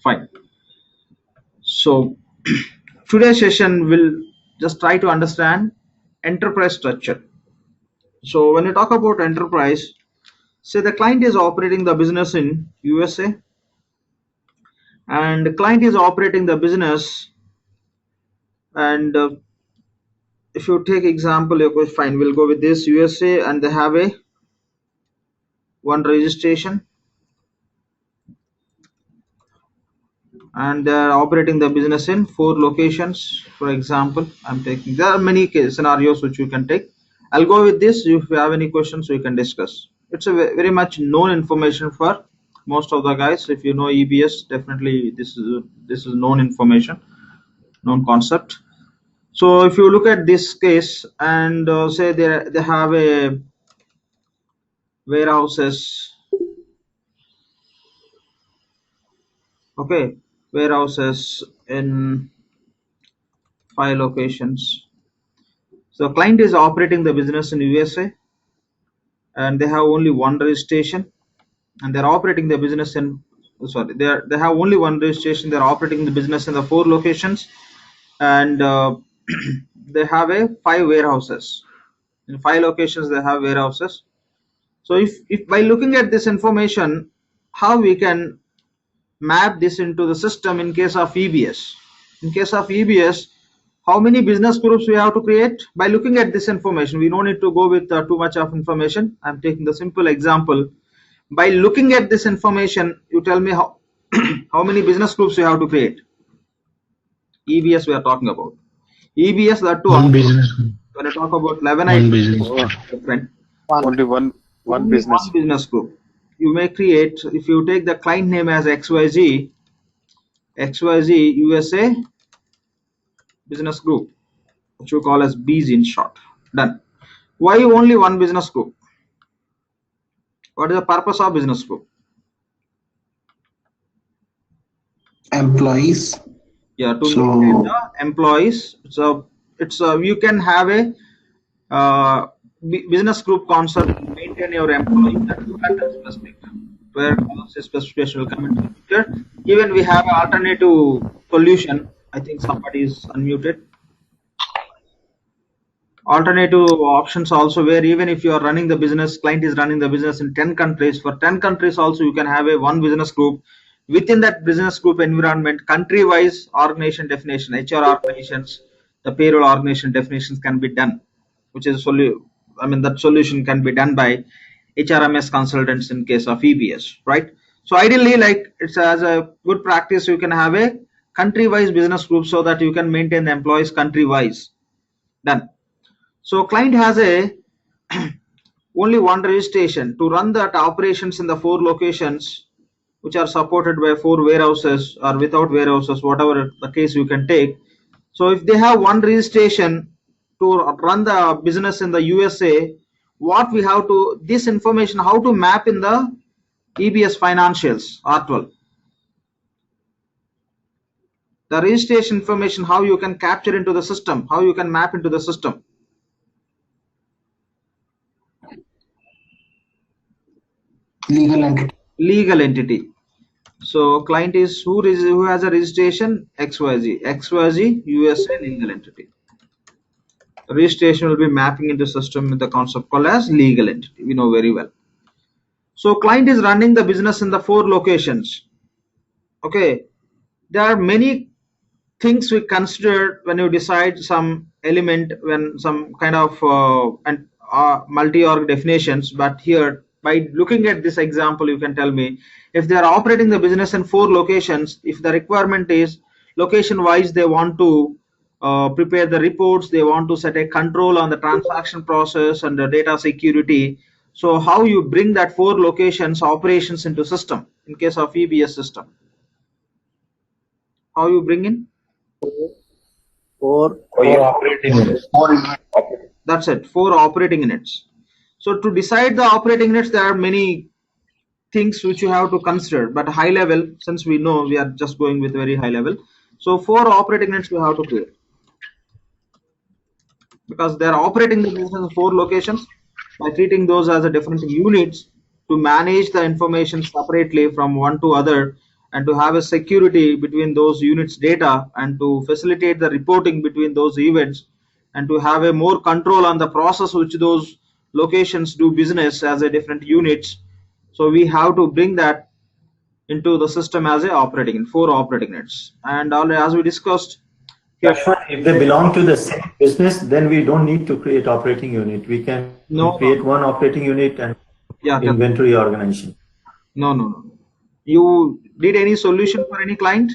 Fine. So today's session will just try to understand enterprise structure. So when you talk about enterprise, say the client is operating the business in USA and the client is operating the business, and if you take example, okay, fine, we'll go with this USA, and they have a one registration and they are operating the business in 4 locations. For example, I'm taking, there are many case scenarios which you can take. I'll go with this. If you have any questions we can discuss. It's a very much known information for most of the guys. If you know EBS, definitely this is known information, known concept. So if you look at this case and say they have a warehouses, okay, warehouses in 5 locations. So client is operating the business in USA and they have only one registration, and they're operating the business in, sorry, they have only one registration. They're operating the business in the 4 locations, and they have a 5 warehouses. In 5 locations they have warehouses. So if by looking at this information, how we can map this into the system in case of EBS. In case of EBS, how many business groups we have to create? By looking at this information, we don't need to go with too much of information. I'm taking the simple example. By looking at this information, you tell me how how many business groups you have to create. EBS we are talking about. EBS, that too. One business group. When I talk about 11, One business. different. Only one Only business. one business group. You may create, if you take the client name as XYZ USA business group, which you call as BZ in short. Done. Why only one business group? What is the purpose of business group? Employees. Yeah, to maintain the employees. So it's you can have a business group concept to maintain your employees. That is pattern specific, where policy specification will come into the picture. Even we have an alternative solution. I think somebody is unmuted. Alternative options also, where even if you are running the business, client is running the business in 10 countries. For 10 countries also you can have a one business group. Within that business group environment, country wise organization definition, HR organizations, the payroll organization definitions can be done, which is that solution can be done by HRMS consultants in case of EBS, right? So ideally, like, it's as a good practice, you can have a country wise business group so that you can maintain the employees country wise. Done. So client has a only one registration to run that operations in the 4 locations, which are supported by 4 warehouses or without warehouses, whatever the case you can take. So if they have one registration to run the business in the USA, what we have to, this information, how to map in the EBS financials, R12. The registration information, how you can capture into the system, how you can map into the system. Legal entity. So client is who has a registration? XYZ USA legal entity. Registration will be mapping into system with the concept called as legal entity. We know very well. So client is running the business in the 4 locations. Okay, there are many things we consider when you decide some element, when some kind of multi-org definitions. But here, by looking at this example, you can tell me if they are operating the business in 4 locations, if the requirement is location wise, they want to prepare the reports, they want to set a control on the transaction process and the data security. So how you bring that 4 locations operations into system in case of EBS system? How you bring in? 4 operating units. That's it, 4 operating units. So to decide the operating units, there are many things which you have to consider, but high level, since we know we are just going with very high level. So 4 operating units we have to create, because they are operating the business in 4 locations. By treating those as a different units to manage the information separately from one to other, and to have a security between those units data, and to facilitate the reporting between those events, and to have a more control on the process which those locations do business as a different units. So we have to bring that into the system as a operating in 4 operating units. And as we discussed here, If they belong to the same business, then we don't need to create operating unit. We can create one operating unit and inventory organization. No. You did any solution for any client?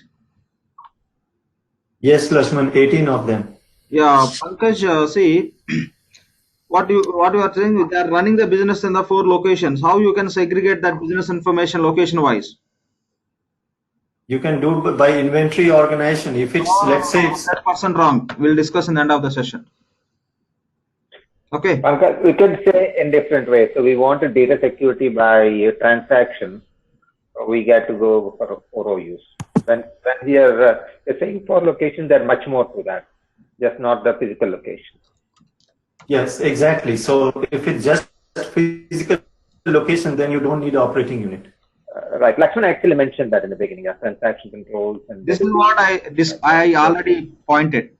Yes, Lakshman, 18 of them. Yeah, Pankaj, see, what you are saying, they are running the business in the 4 locations. How you can segregate that business information location wise? You can do by inventory organization. If it's, let's say it's 100% wrong. We'll discuss in the end of the session. Okay. Pankaj, we could say in different ways. So we want a data security by transaction. We get to go for OUs. When we are saying 4 locations, there are much more to that, just not the physical location. Yes, exactly. So if it's just physical location, then you don't need operating unit. Right. Lakshman actually mentioned that in the beginning, transaction controls. And this is what I already pointed.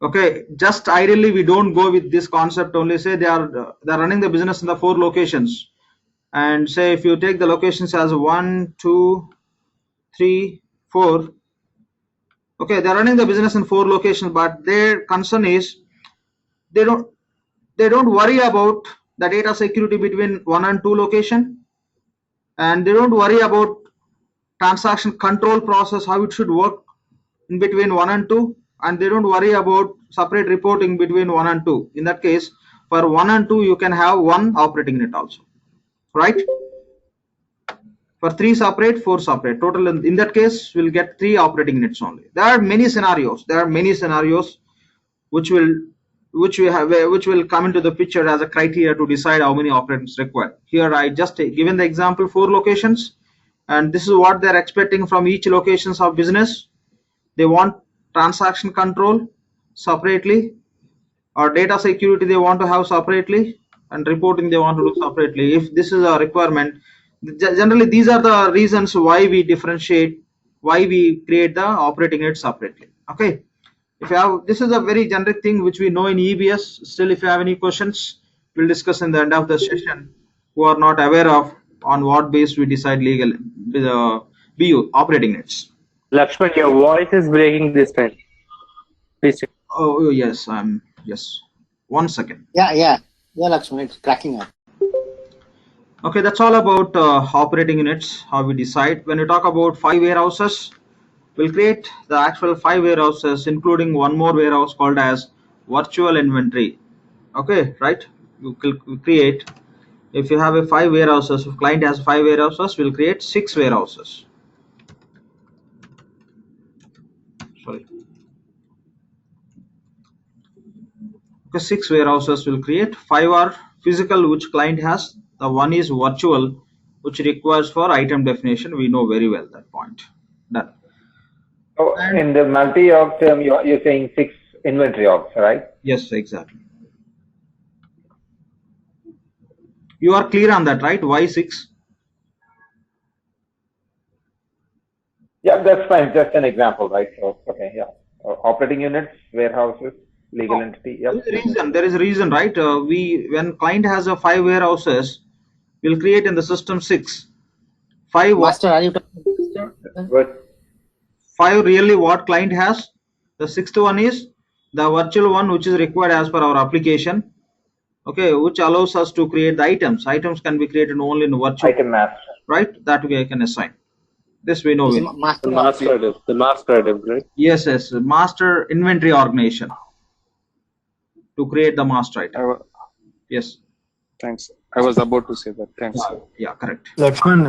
Okay, just ideally we don't go with this concept only. Say they're running the business in the 4 locations, and say if you take the locations as 1, 2, 3, 4. Okay, they're running the business in 4 locations, but their concern is they don't worry about the data security between 1 and 2 location, and they don't worry about transaction control process, how it should work in between 1 and 2, and they don't worry about separate reporting between 1 and 2. In that case, for 1 and 2 you can have 1 operating unit also, right? For 3 separate, 4 separate, total in that case we'll get 3 operating units only. There are many scenarios which will come into the picture as a criteria to decide how many operators required. Here I just given the example 4 locations, and this is what they're expecting from each locations of business. They want transaction control separately, or data security they want to have separately, and reporting they want to do separately. If this is a requirement, generally these are the reasons why we differentiate, why we create the operating unit separately. Okay, if you have, this is a very generic thing which we know in EBS. Still, if you have any questions, we'll discuss in the end of the session, who are not aware of on what base we decide legal BU operating units. Lakshman, your voice is breaking this time. Please. Oh yes, yes. 1 second. Yeah, Lakshman, it's cracking up. Okay, that's all about operating units, how we decide. When we talk about 5 warehouses, we'll create the actual 5 warehouses, including one more warehouse called as virtual inventory. Okay, right? We create, if you have a 5 warehouses, if client has 5 warehouses, we'll create 6 warehouses. Sorry. Okay, 6 warehouses will create. 5 are physical, which client has. The 1 is virtual, which requires for item definition. We know very well that point. Done. So in the multi-org term, you're saying 6 inventory orgs, right? Yes, exactly. You are clear on that, right? Why 6? Yeah, that's fine. Just an example, right? So, okay, yeah. Operating units, warehouses, legal entity. Yep. There is a reason, right? When client has a 5 warehouses, we'll create in the system 6. 5. Master, are you talking? Good. 5 really what client has. The 6th one is the virtual one, which is required as per our application. Okay, which allows us to create the items. Items can be created only in virtual. Item master. Right? That way I can assign. This we know. The master item, right? Yes, master inventory organization to create the master item. Yes. Thanks. I was about to say that. Thanks. Yeah, correct. Lakshman,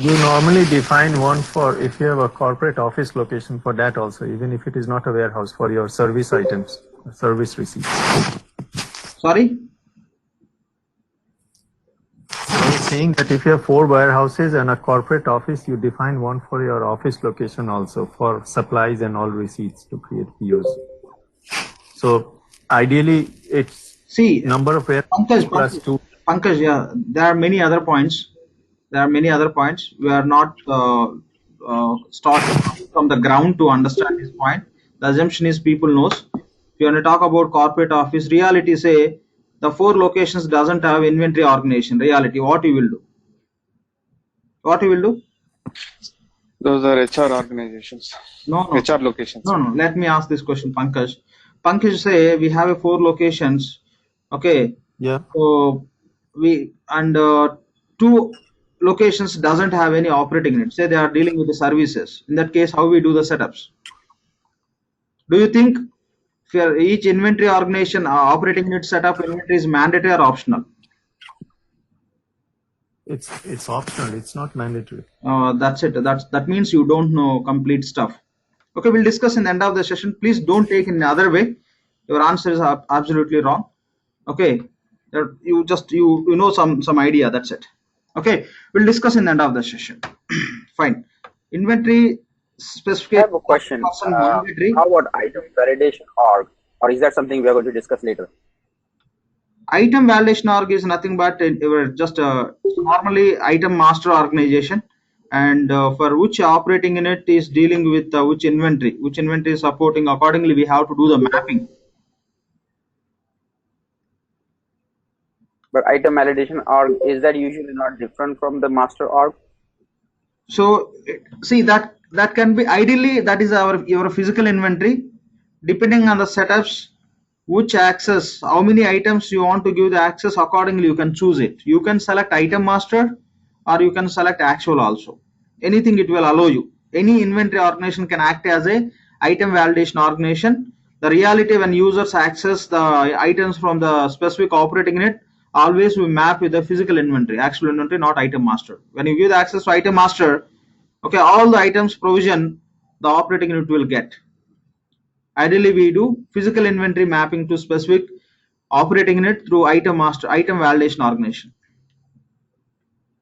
you normally define one for if you have a corporate office location for that also, even if it is not a warehouse, for your service items, service receipts. Sorry? I was saying that if you have 4 warehouses and a corporate office, you define one for your office location also for supplies and all receipts to create POs. So ideally, it's number of warehouses plus 2. Pankaj, yeah, there are many other points. There are many other points. We are not starting from the ground to understand this point. The assumption is people knows. If you want to talk about corporate office, reality say the 4 locations doesn't have inventory organization. Reality, what you will do? What you will do? Those are HR organizations. No. HR locations. No. Let me ask this question, Pankaj. Pankaj say we have a 4 locations. Okay. Yeah. So we and 2 locations doesn't have any operating unit. Say they are dealing with the services. In that case, how we do the setups? Do you think for each inventory organization operating unit setup inventory is mandatory or optional? It's optional. It's not mandatory. That's it. That means you don't know complete stuff. Okay, we'll discuss in the end of the session. Please don't take in the other way. Your answer is absolutely wrong. Okay, you just you know some idea. That's it. Okay, we'll discuss in the end of the session. Fine. Inventory specific. I have a question. How about item validation org, or is that something we are going to discuss later? Item validation org is nothing but just normally item master organization, and for which operating unit is dealing with which inventory is supporting. Accordingly, we have to do the mapping. But item validation org, is that usually not different from the master org? So see that can be ideally that is your physical inventory. Depending on the setups, which access, how many items you want to give the access, accordingly you can choose it. You can select item master or you can select actual also. Anything it will allow you. Any inventory organization can act as a item validation organization. The reality when users access the items from the specific operating unit, always we map with the physical inventory, actual inventory, not item master. When you give the access to item master, okay, all the items provision the operating unit will get. Ideally, we do physical inventory mapping to specific operating unit through item master, item validation organization.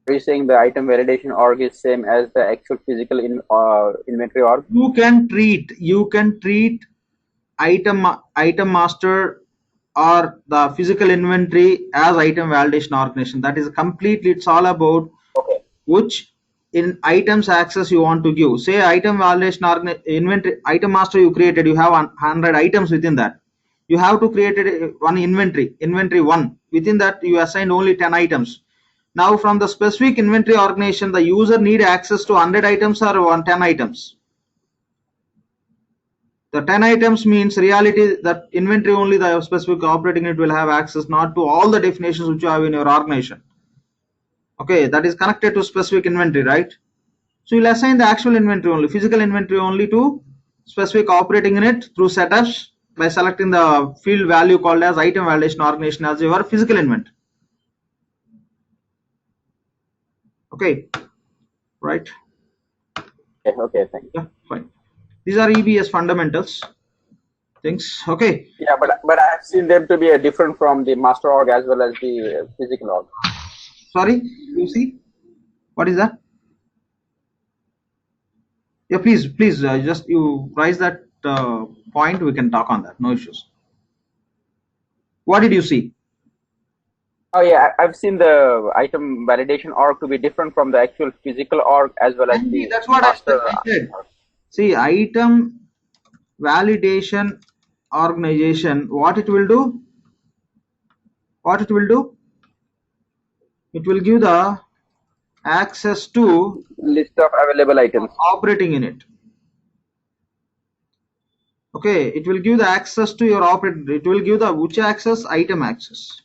Are you saying the item validation org is same as the actual physical inventory org? You can treat item master or the physical inventory as item validation organization. That is completely, it's all about which in items access you want to give. Say item validation inventory item master you created, you have 100 items within that. You have to create one inventory 1. Within that you assigned only 10 items. Now from the specific inventory organization, the user need access to 100 items or 10 items. The 10 items means reality that inventory only the specific operating unit will have access, not to all the definitions which you have in your organization. Okay, that is connected to specific inventory, right? So you'll assign the actual inventory only, physical inventory only to specific operating unit through setups by selecting the field value called as item validation organization as your physical inventory. Okay, right? Okay, thank you. Yeah, fine. These are EBS fundamentals things. Okay. Yeah, but I have seen them to be different from the master org as well as the physical org. Sorry, you see? What is that? Yeah, please, just you raise that point. We can talk on that. No issues. What did you see? Oh yeah, I've seen the item validation org to be different from the actual physical org as well as the. That's what I said. See, item validation organization. What it will do? What it will do? It will give the access to list of available items. Operating unit. Okay, it will give the access to your operating. It will give the which access? Item access.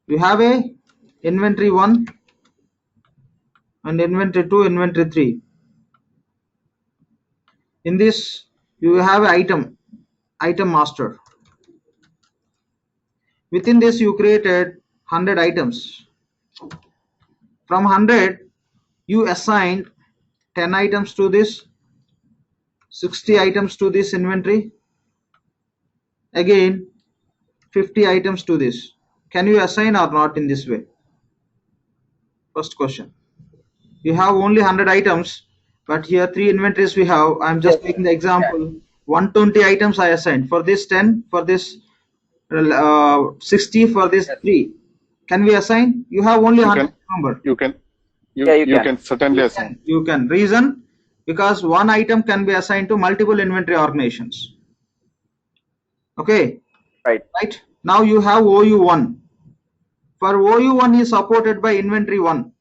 You have a inventory 1 and inventory 2, inventory 3. In this, you have an item master. Within this, you created 100 items. From 100, you assigned 10 items to this, 60 items to this inventory, again 50 items to this. Can you assign or not in this way? First question. You have only 100 items, but here 3 inventories we have. I'm just taking the example. 120 items I assigned. For this 10, for this 60, for this 3. Can we assign? You have only 100 number. You can, Yeah, you you can. can certainly assign. You can. Reason, because one item can be assigned to multiple inventory organizations. Okay, Right. right? Now you have OU1. For OU1 is supported by inventory 1.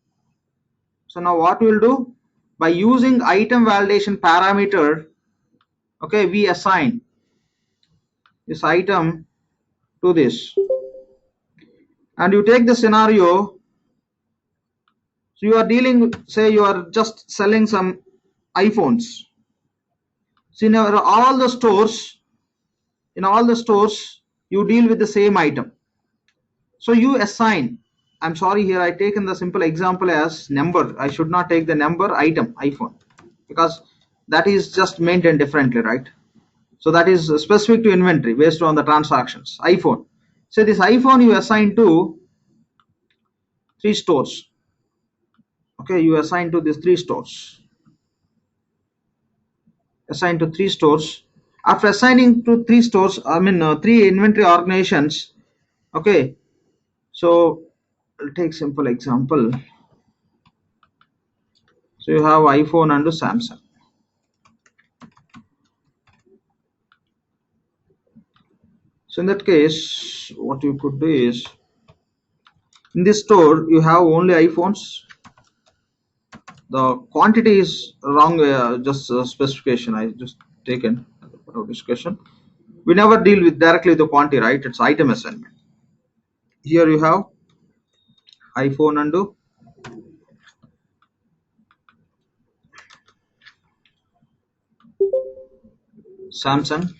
So now what we'll do? By using item validation parameter, okay, we assign this item to this. And you take the scenario, so you are dealing, say you are just selling some iPhones. So in all the stores, you deal with the same item. So you assign, I'm sorry here I taken the simple example as number. I should not take the number item, iPhone, because that is just maintained differently, right? So that is specific to inventory based on the transactions, iPhone. So this iPhone you assign to 3 stores. Okay, you assign to these 3 stores. Assign to 3 stores. After assigning to 3 stores, 3 inventory organizations. Okay, so I'll take simple example. So you have iPhone and Samsung. So in that case, what you could do is, in this store you have only iPhones. The quantity is wrong, just specification I just taken for discussion. We never deal with directly the quantity, right? It's item assignment. Here you have iPhone and Samsung,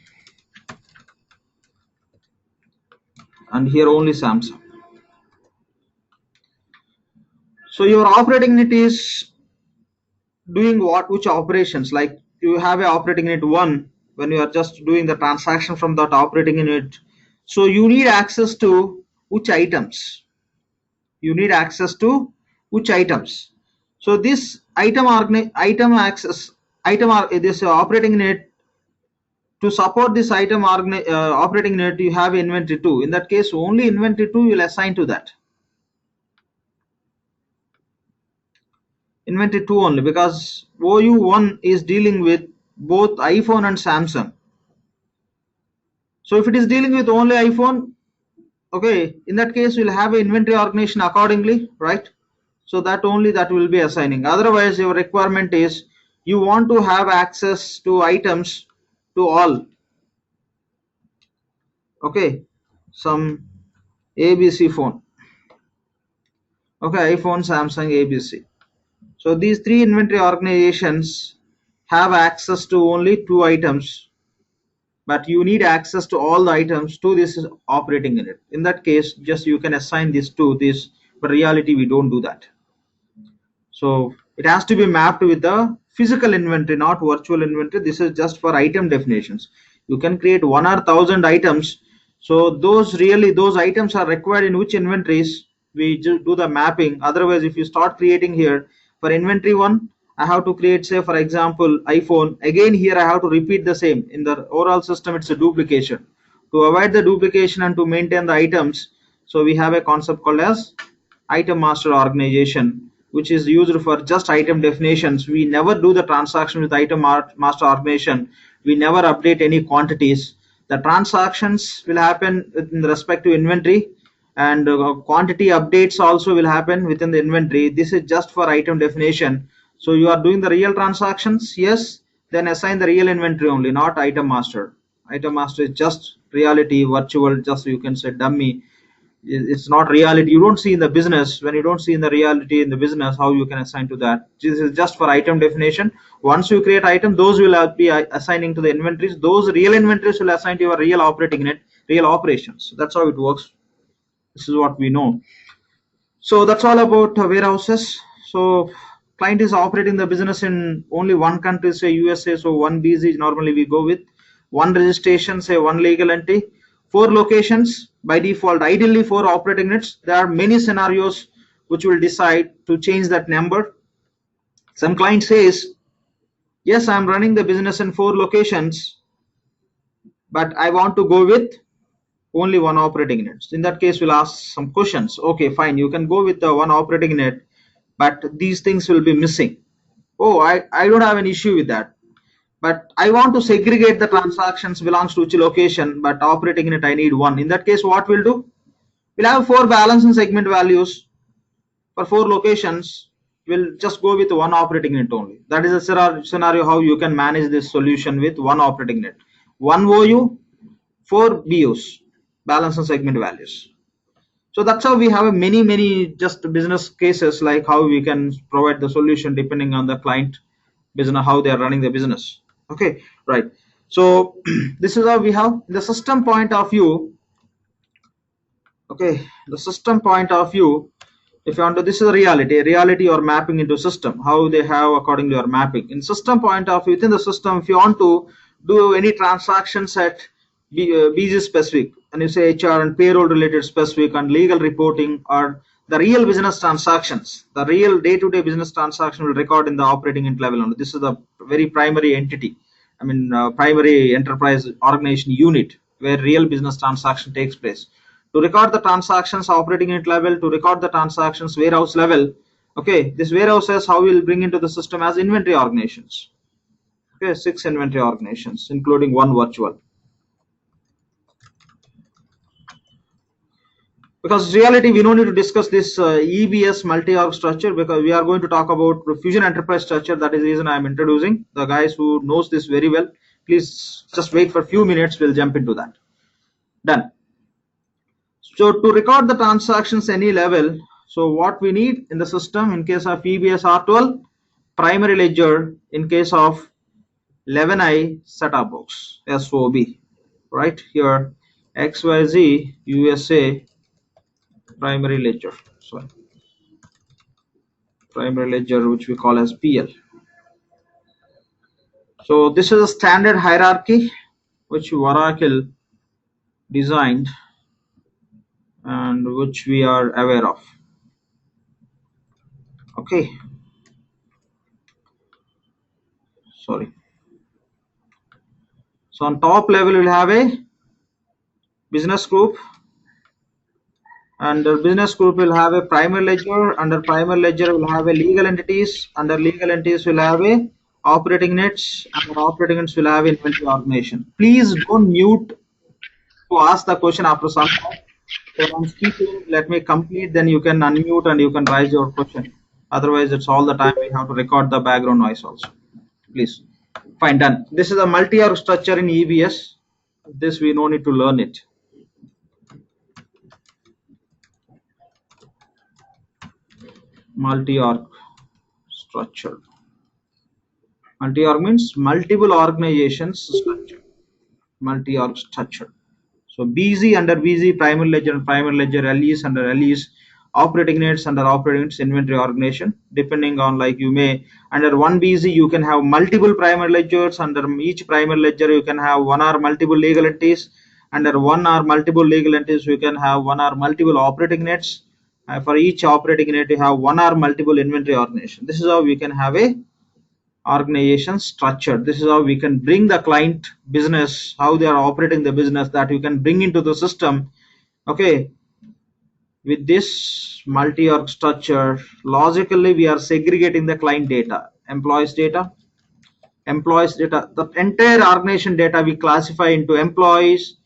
and here only Samsung. So your operating unit is doing what, which operations? Like you have a operating unit 1 when you are just doing the transaction from that operating unit. So you need access to which items? You need access to which items? So this this operating unit, to support this operating unit, you have inventory 2. In that case, only inventory 2 will assign to that. Inventory 2 only, because OU1 is dealing with both iPhone and Samsung. So if it is dealing with only iPhone, okay, in that case we'll have an inventory organization accordingly, right? So that only that will be assigning. Otherwise your requirement is you want to have access to items to all. Okay, some ABC phone. Okay, iPhone, Samsung, ABC. So these 3 inventory organizations have access to only 2 items, but you need access to all the items to this operating unit. In that case, just you can assign this to this, but reality we don't do that. So it has to be mapped with the physical inventory, not virtual inventory. This is just for item definitions. You can create 1 or 1000 items. So those items are required in which inventories we just do the mapping. Otherwise, if you start creating here for inventory 1, I have to create, say for example, iPhone. Again here I have to repeat the same. In the overall system, it's a duplication. To avoid the duplication and to maintain the items, so we have a concept called as item master organization, which is used for just item definitions. We never do the transaction with item master organization. We never update any quantities. The transactions will happen in respect to inventory, and quantity updates also will happen within the inventory. This is just for item definition. So you are doing the real transactions, yes, then assign the real inventory only, not item master. Item master is just reality, virtual, just you can say dummy. It's not reality. You don't see in the business. When you don't see in the reality in the business, how you can assign to that? This is just for item definition. Once you create item, those will be assigning to the inventories. Those real inventories will assign to your real operating unit, real operations. That's how it works. This is what we know. So that's all about warehouses. So client is operating the business in only one country, say USA. So one BZ normally we go with, one registration, say one legal entity, 4 locations by default, ideally 4 operating units. There are many scenarios which will decide to change that number. Some client says, yes, I'm running the business in 4 locations, but I want to go with only one operating unit. In that case, we'll ask some questions. Okay, fine, you can go with the one operating unit, but these things will be missing. Oh, I don't have an issue with that. But I want to segregate the transactions belongs to which location, but operating unit I need one. In that case, what we'll do? We'll have 4 balance and segment values for 4 locations. We'll just go with one operating unit only. That is a scenario how you can manage this solution with one operating unit. 1 OU, 4 BUs, balance and segment values. So that's how we have many just business cases, like how we can provide the solution depending on the client business, how they are running the business. Okay, right. So this is how we have the system point of view. Okay, the system point of view, if you want to, this is a reality or mapping into system, how they have according to your mapping. In system point of view, within the system, if you want to do any transactions at BG specific, and you say HR and payroll related specific and legal reporting, or the real business transactions, the real day-to-day business transaction will record in the operating unit level only. This is the very primary entity, I mean primary enterprise organization unit where real business transaction takes place. To record the transactions operating unit level, to record the transactions warehouse level. Okay, this warehouses how we'll bring into the system as inventory organizations. Okay, 6 inventory organizations, including 1 virtual. Because reality, we don't need to discuss this EBS multi-org structure, because we are going to talk about Fusion Enterprise Structure. That is the reason I am introducing. The guys who knows this very well, please just wait for a few minutes. We'll jump into that. Done. So to record the transactions any level, so what we need in the system in case of EBS R12, primary ledger. In case of 11i setup box, SOB, right here, XYZ USA primary ledger, sorry, primary ledger, which we call as PL. So this is a standard hierarchy which Oracle designed and which we are aware of. Okay, sorry. So on top level we'll have a business group. Under business group will have a primary ledger. Under primary ledger will have a legal entities. Under legal entities will have a operating units. Under operating units will have inventory organization. Please don't mute to ask the question after some time. So I'm speaking, let me complete, then you can unmute and you can raise your question. Otherwise it's all the time we have to record the background noise also. Please. Fine, done. This is a multi-org structure in EBS. This we no need to learn it. Multi-org structure. Multi-org means multiple organizations structure. Multi-org structure. So BZ under BZ, primary ledger and primary ledger, LEs under LEs, operating units under operating units, inventory organization. Depending on, like, you may under one BZ you can have multiple primary ledgers. Under each primary ledger you can have one or multiple legal entities. Under one or multiple legal entities you can have one or multiple operating units. For each operating unit you have one or multiple inventory organization. This is how we can have a organization structure. This is how we can bring the client business, how they are operating the business, that you can bring into the system. Okay, with this multi-org structure, logically we are segregating the client data, employees data, the entire organization data we classify into employees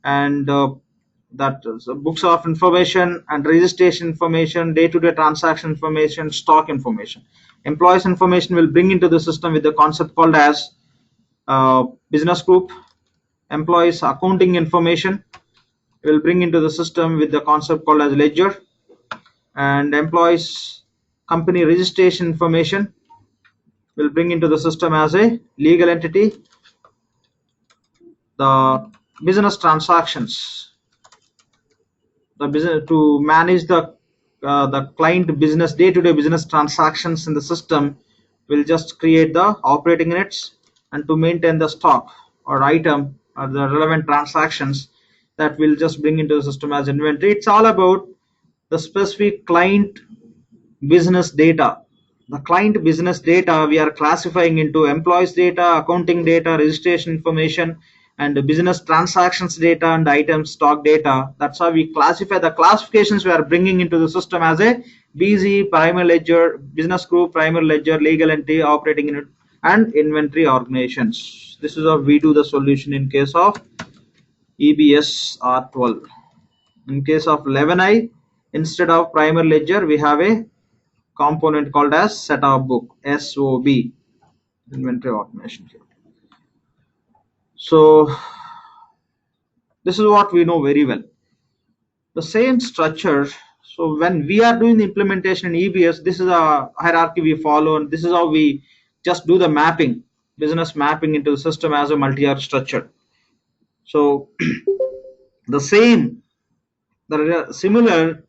and that is books of information and registration information, day-to-day transaction information, stock information. Employees information will bring into the system with the concept called as business group. Employees accounting information will bring into the system with the concept called as ledger. And employees company registration information will bring into the system as a legal entity. The business transactions, the business to manage the client business day-to-day business transactions in the system will just create the operating units, and to maintain the stock or item or the relevant transactions that will just bring into the system as inventory. It's all about the specific client business data. The client business data we are classifying into employees data, accounting data, registration information, and the business transactions data and item stock data. That's how we classify the classifications we are bringing into the system as a BZ, primary ledger, business group, primary ledger, legal entity, operating unit, and inventory organizations. This is how we do the solution in case of EBS R12. In case of 11i, instead of primary ledger, we have a component called as set of book, SOB, inventory organization. So this is what we know very well. The same structure. So when we are doing the implementation in EBS, this is a hierarchy we follow, and this is how we just do the mapping, business mapping into the system as a multi-org structure. So the similar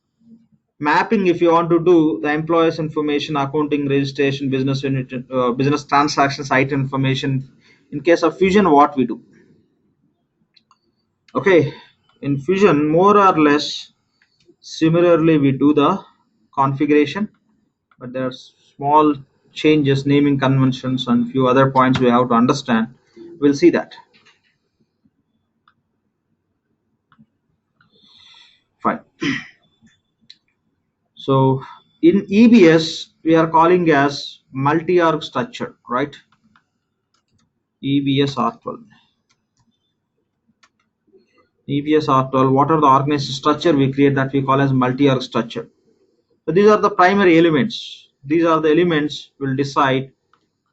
mapping, if you want to do the employees information, accounting, registration, business unit, business transactions, item information. In case of Fusion, what we do? Okay, in Fusion, more or less similarly we do the configuration, but there are small changes, naming conventions, and few other points we have to understand. We'll see that. Fine. So in EBS, we are calling as multi-org structure, right? EBS R12. EBS R12, what are the organization structure we create that we call as multi-org structure? So these are the primary elements. These are the elements will decide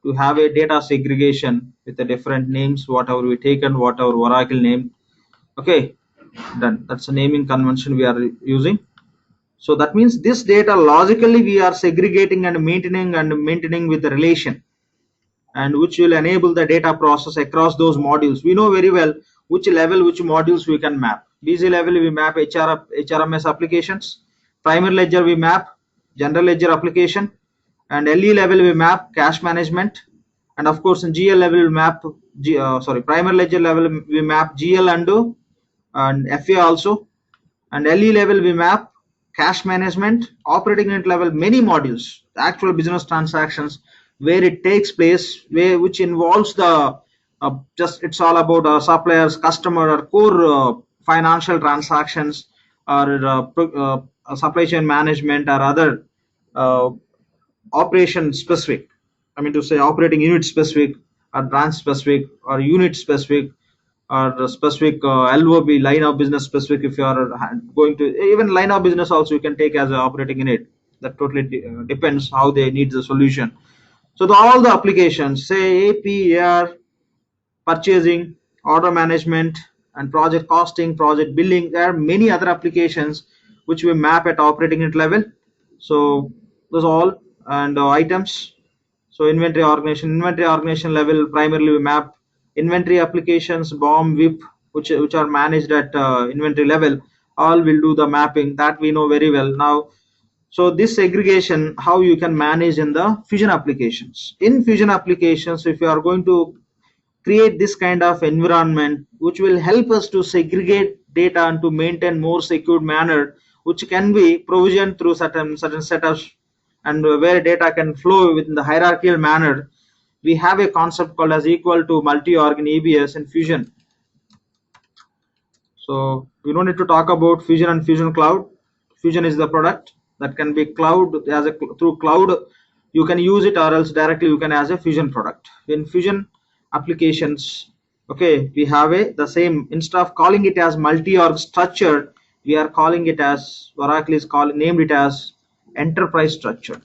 to have a data segregation with the different names, whatever we taken, whatever Oracle name. Okay, done. That's a naming convention we are using. So that means this data logically we are segregating and maintaining with the relation, and which will enable the data process across those modules. We know very well which level, which modules we can map. BC level we map HRMS applications, primary ledger we map general ledger application, and LE level we map cash management, and of course in GL level we map primary ledger level we map GL and FA also, and LE level we map cash management, operating unit level many modules, the actual business transactions where it takes place, which involves the it's all about suppliers, customer, or core financial transactions, or supply chain management, or other operation specific. I mean to say operating unit specific, or branch specific, or unit specific, or specific LOB, line of business specific. If you are going to even line of business also, you can take as an operating unit. That totally depends how they need the solution. So all the applications, say AP, AR, purchasing, order management, and project costing, project billing. There are many other applications which we map at operating unit level. So those all, and items. So inventory organization level, primarily we map inventory applications, BOM, WIP, which are managed at inventory level. All will do the mapping, that we know very well now. So this segregation, how you can manage in the Fusion applications. In Fusion applications, if you are going to create this kind of environment, which will help us to segregate data and to maintain more secure manner, which can be provisioned through certain setups, and where data can flow within the hierarchical manner, we have a concept called as equal to multi-org in EBS and Fusion. So we don't need to talk about Fusion and Fusion Cloud. Fusion is the product that can be cloud as a through cloud. You can use it, or else directly you can as a Fusion product. In Fusion applications, okay, we have the same, instead of calling it as multi-org structure, we are calling it as, Oracle is named it as enterprise structure.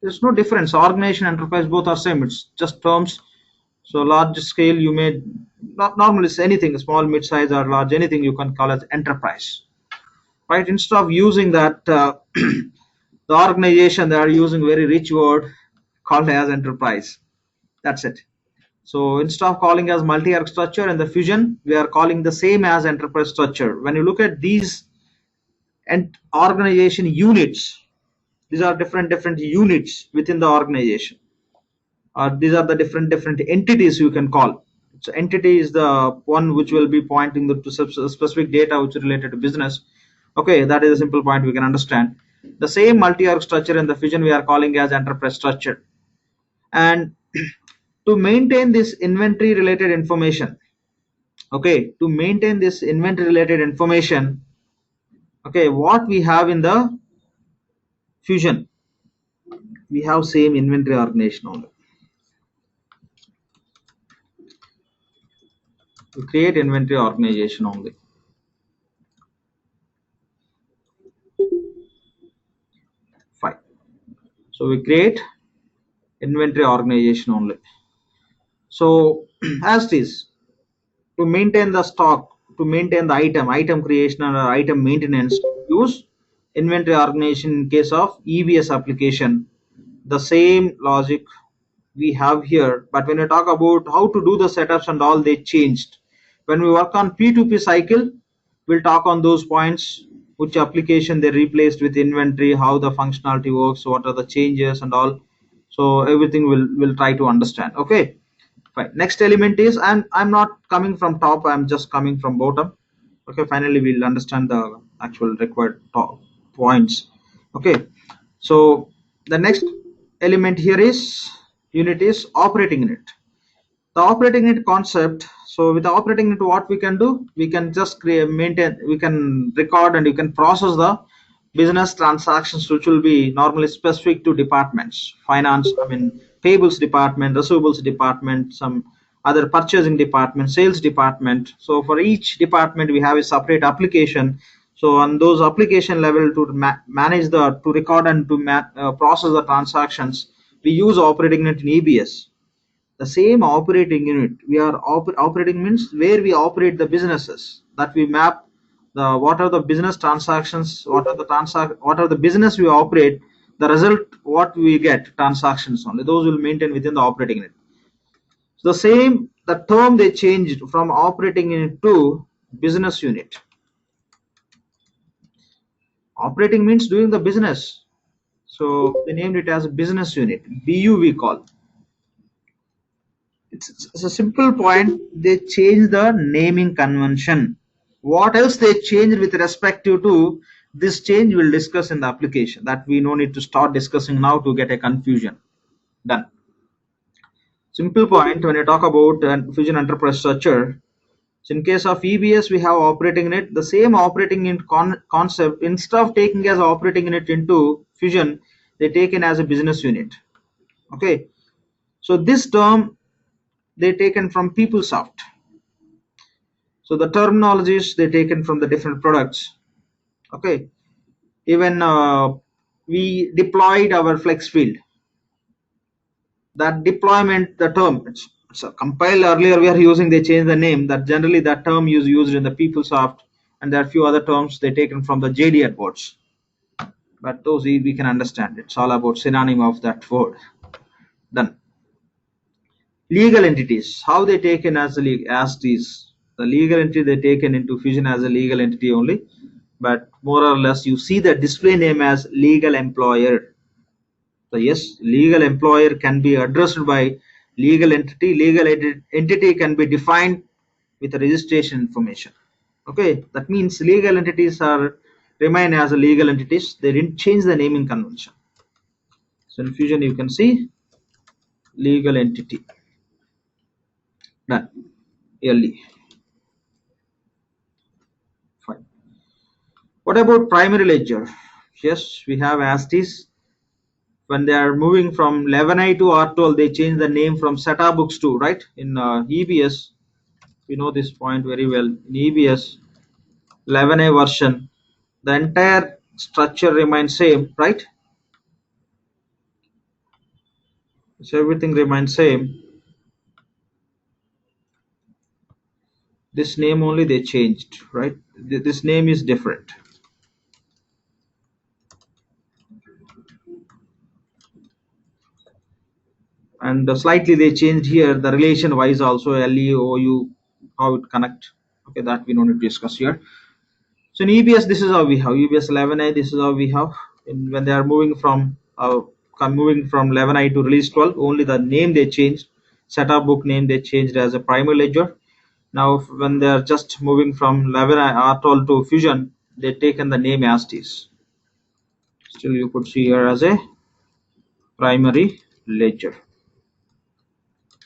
There's no difference. Organization, enterprise, both are same. It's just terms. So large scale, you may not normally say anything, small, mid size, or large, anything you can call as enterprise, right? Instead of using that, the organization, they are using very rich word called as enterprise. That's it. So instead of calling as multi-org structure in the Fusion, we are calling the same as enterprise structure. When you look at these and organization units, these are different units within the organization, or these are the different entities you can call. So entity is the one which will be pointing to specific data which is related to business. Okay, that is a simple point we can understand. The same multi-org structure in the Fusion we are calling as enterprise structure. And to maintain this inventory related information, okay, to maintain this inventory related information, okay, what we have in the Fusion, we have same inventory organization only. We create inventory organization only. Fine. So we create inventory organization only. So as it is, to maintain the stock, to maintain the item creation and item maintenance, use inventory organization in case of EBS application. The same logic we have here, but when we talk about how to do the setups and all, they changed. When we work on P2P cycle, we'll talk on those points, which application they replaced with inventory, how the functionality works, what are the changes and all. So everything we'll try to understand. Okay, fine. Next element is, I'm not coming from top, I'm just coming from bottom. Okay, finally we'll understand the actual required top points. Okay, so the next element here is unit is operating unit. The operating unit concept. So with the operating unit, what we can do, we can just create, maintain, we can record and you can process the business transactions, which will be normally specific to departments, finance, I mean payables department, receivables department, some other purchasing department, sales department. So for each department we have a separate application. So on those application level, to manage the, to record and to process the transactions, we use operating unit in EBS. The same operating unit, we are operating means where we operate the businesses, that we map the, what are the business transactions, what are the business we operate, the result what we get, transactions only, those will maintain within the operating unit. So the same, the term they changed from operating unit to business unit. Operating means doing the business, so they named it as business unit, BU we call. It's a simple point. They changed the naming convention. What else they changed with respect to this change, we'll discuss in the application. That we no need to start discussing now to get a confusion. Done. Simple point when you talk about Fusion Enterprise Structure. So in case of EBS, we have operating unit. The same operating unit concept, instead of taking as operating unit into Fusion, they take in as a business unit. Okay. So this term they taken from PeopleSoft. So the terminologies they taken from the different products. Okay, even we deployed our flex field. That deployment, the term, it's a compile earlier we are using, they changed the name. That generally that term is used in the PeopleSoft, and there are a few other terms they taken from the JD Edwards. But those we can understand. It's all about synonym of that word. Done. Legal entities, how they taken as these. The legal entity they taken into Fusion as a legal entity only, but more or less you see the display name as legal employer. So yes, legal employer can be addressed by legal entity. Legal entity can be defined with a registration information. Okay, that means legal entities are remain as a legal entities. They didn't change the naming convention. So in Fusion you can see legal entity. Done. LE. Fine. What about primary ledger? Yes, we have ASTIS. When they are moving from 11i to R12, they change the name from SETA books to, right? In EBS, we know this point very well. In EBS 11i version, the entire structure remains same, right? So everything remains same. This name only they changed, right? This name is different. And slightly they changed here the relation wise also, LEOU, how it connect. Okay, that we don't need to discuss here. So in EBS, this is how we have EBS 11i. This is how we have when they are moving from 11i to release 12. Only the name they changed, setup book name they changed as a primary ledger. Now when they are just moving from 11i R12 to Fusion, they taken the name as is. Still, you could see here as a primary ledger.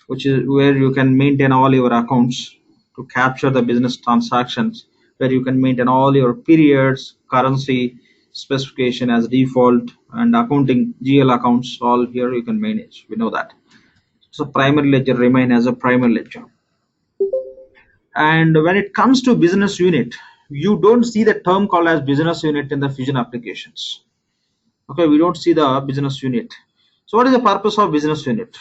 which is where you can maintain all your accounts to capture the business transactions, where you can maintain all your periods, currency specification as default, and accounting GL accounts. All here you can manage. We know that. So primary ledger remain as a primary ledger. And when it comes to business unit, you don't see the term called as business unit in the Fusion applications. Okay, we don't see the business unit. So what is the purpose of business unit?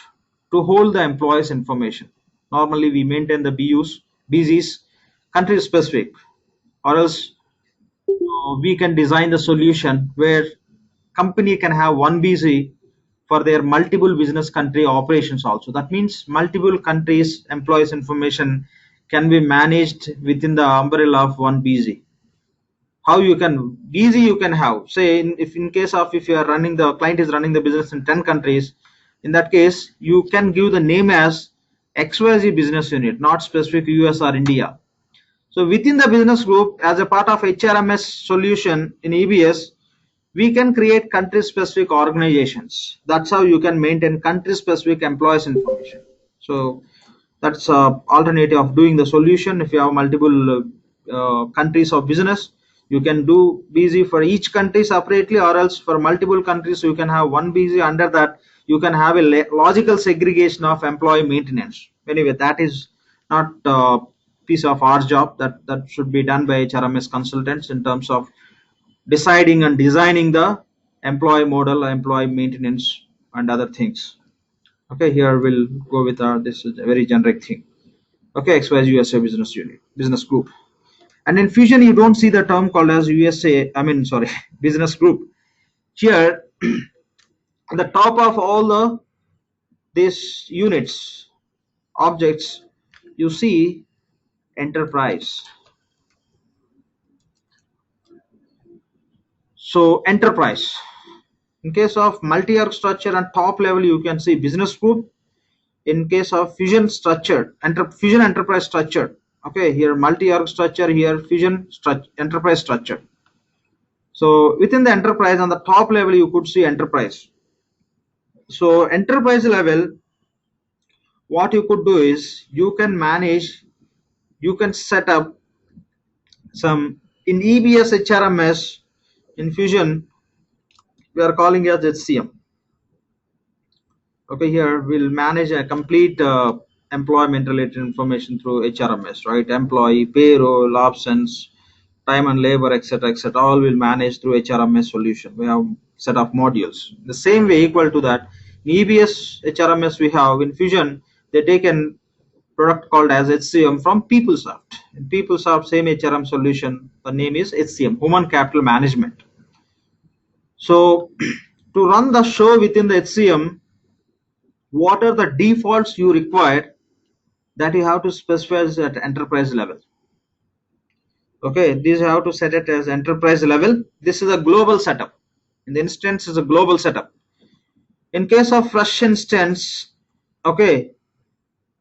To hold the employees information. Normally we maintain the BUs, BZs, country specific, or else we can design the solution where company can have one BZ for their multiple business country operations also. That means multiple countries employees information can be managed within the umbrella of one BZ. How you can easy you can have, say if in case of if you are running the client is running the business in 10 countries, in that case you can give the name as XYZ business unit, not specific US or India. So within the business group, as a part of HRMS solution in EBS, we can create country specific organizations. That's how you can maintain country specific employees information. So that's alternative of doing the solution. If you have multiple countries of business, you can do BZ for each country separately, or else for multiple countries you can have one BZ. Under that you can have a logical segregation of employee maintenance. Anyway, that is not piece of our job. That should be done by HRMS consultants in terms of deciding and designing the employee model, employee maintenance, and other things. Okay, here we'll go with this is a very generic thing. Okay, XYZ USA business unit, business group. And in Fusion, you don't see the term called as business group. Here, at the top of all these units, objects, you see enterprise. So enterprise. In case of multi-org structure and top level, you can see business group. In case of Fusion structure, Fusion enterprise structure. Okay, here multi-org structure, here Fusion enterprise structure. So within the enterprise on the top level, you could see enterprise. So enterprise level, what you could do is you can manage, you can set up some in EBS HRMS in Fusion, we are calling it as HCM. Okay, here we'll manage a complete employment related information through HRMS, right? Employee, payroll, absence, time and labor, etc., etc. All will manage through HRMS solution. We have set of modules. The same way, equal to that, in EBS HRMS we have in Fusion, they take a product called as HCM from PeopleSoft. In PeopleSoft, same HRM solution. The name is HCM, Human Capital Management. So to run the show within the HCM, what are the defaults you require that you have to specify at enterprise level? Okay, these you have to set it as enterprise level. This is a global setup. In the instance is a global setup. In case of fresh instance, okay,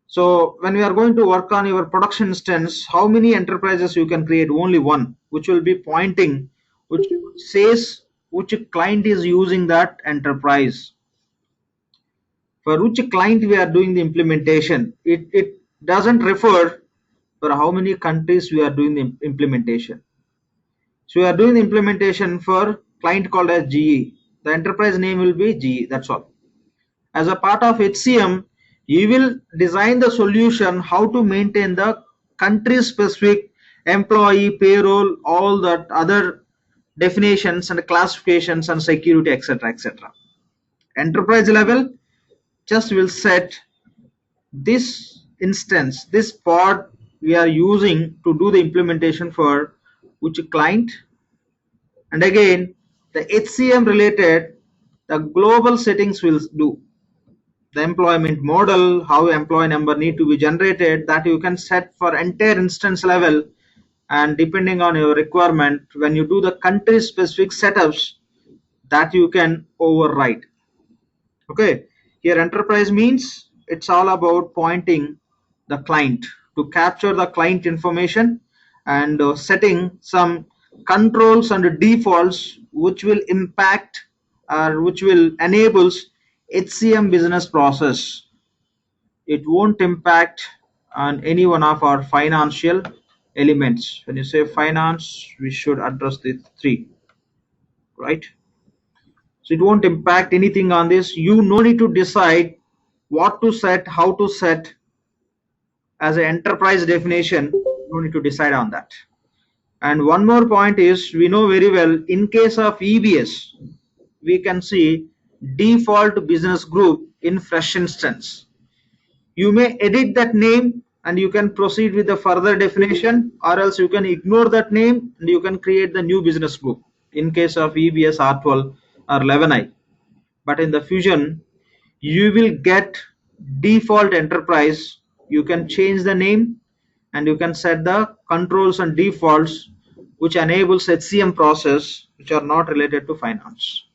so when we are going to work on your production instance, how many enterprises you can create? Only one, which will be pointing, which says which client is using that enterprise. For which client we are doing the implementation. It doesn't refer for how many countries we are doing the implementation. So we are doing the implementation for client called as GE. The enterprise name will be GE, that's all. As a part of HCM, you will design the solution how to maintain the country specific employee, payroll, all that other definitions and classifications and security, etc., etc. Enterprise level just will set this instance, this pod we are using to do the implementation for which client, and again the HCM related, the global settings will do. The employment model, how employee number need to be generated, that you can set for entire instance level, and depending on your requirement, when you do the country specific setups, that you can override. Okay, here enterprise means it's all about pointing the client to capture the client information and setting some controls and defaults which will impact or which will enables HCM business process. it won't impact on any one of our financial elements. When you say finance, we should address the three, right? So it won't impact anything on this. You no need to decide what to set, how to set as an enterprise definition. You don't need to decide on that. And one more point is, we know very well in case of EBS, we can see default business group in fresh instance. You may edit that name and you can proceed with the further definition, or else you can ignore that name and you can create the new business group in case of EBS R12 or 11I. But in the fusion, you will get default enterprise. You can change the name and you can set the controls and defaults which enables HCM process which are not related to finance.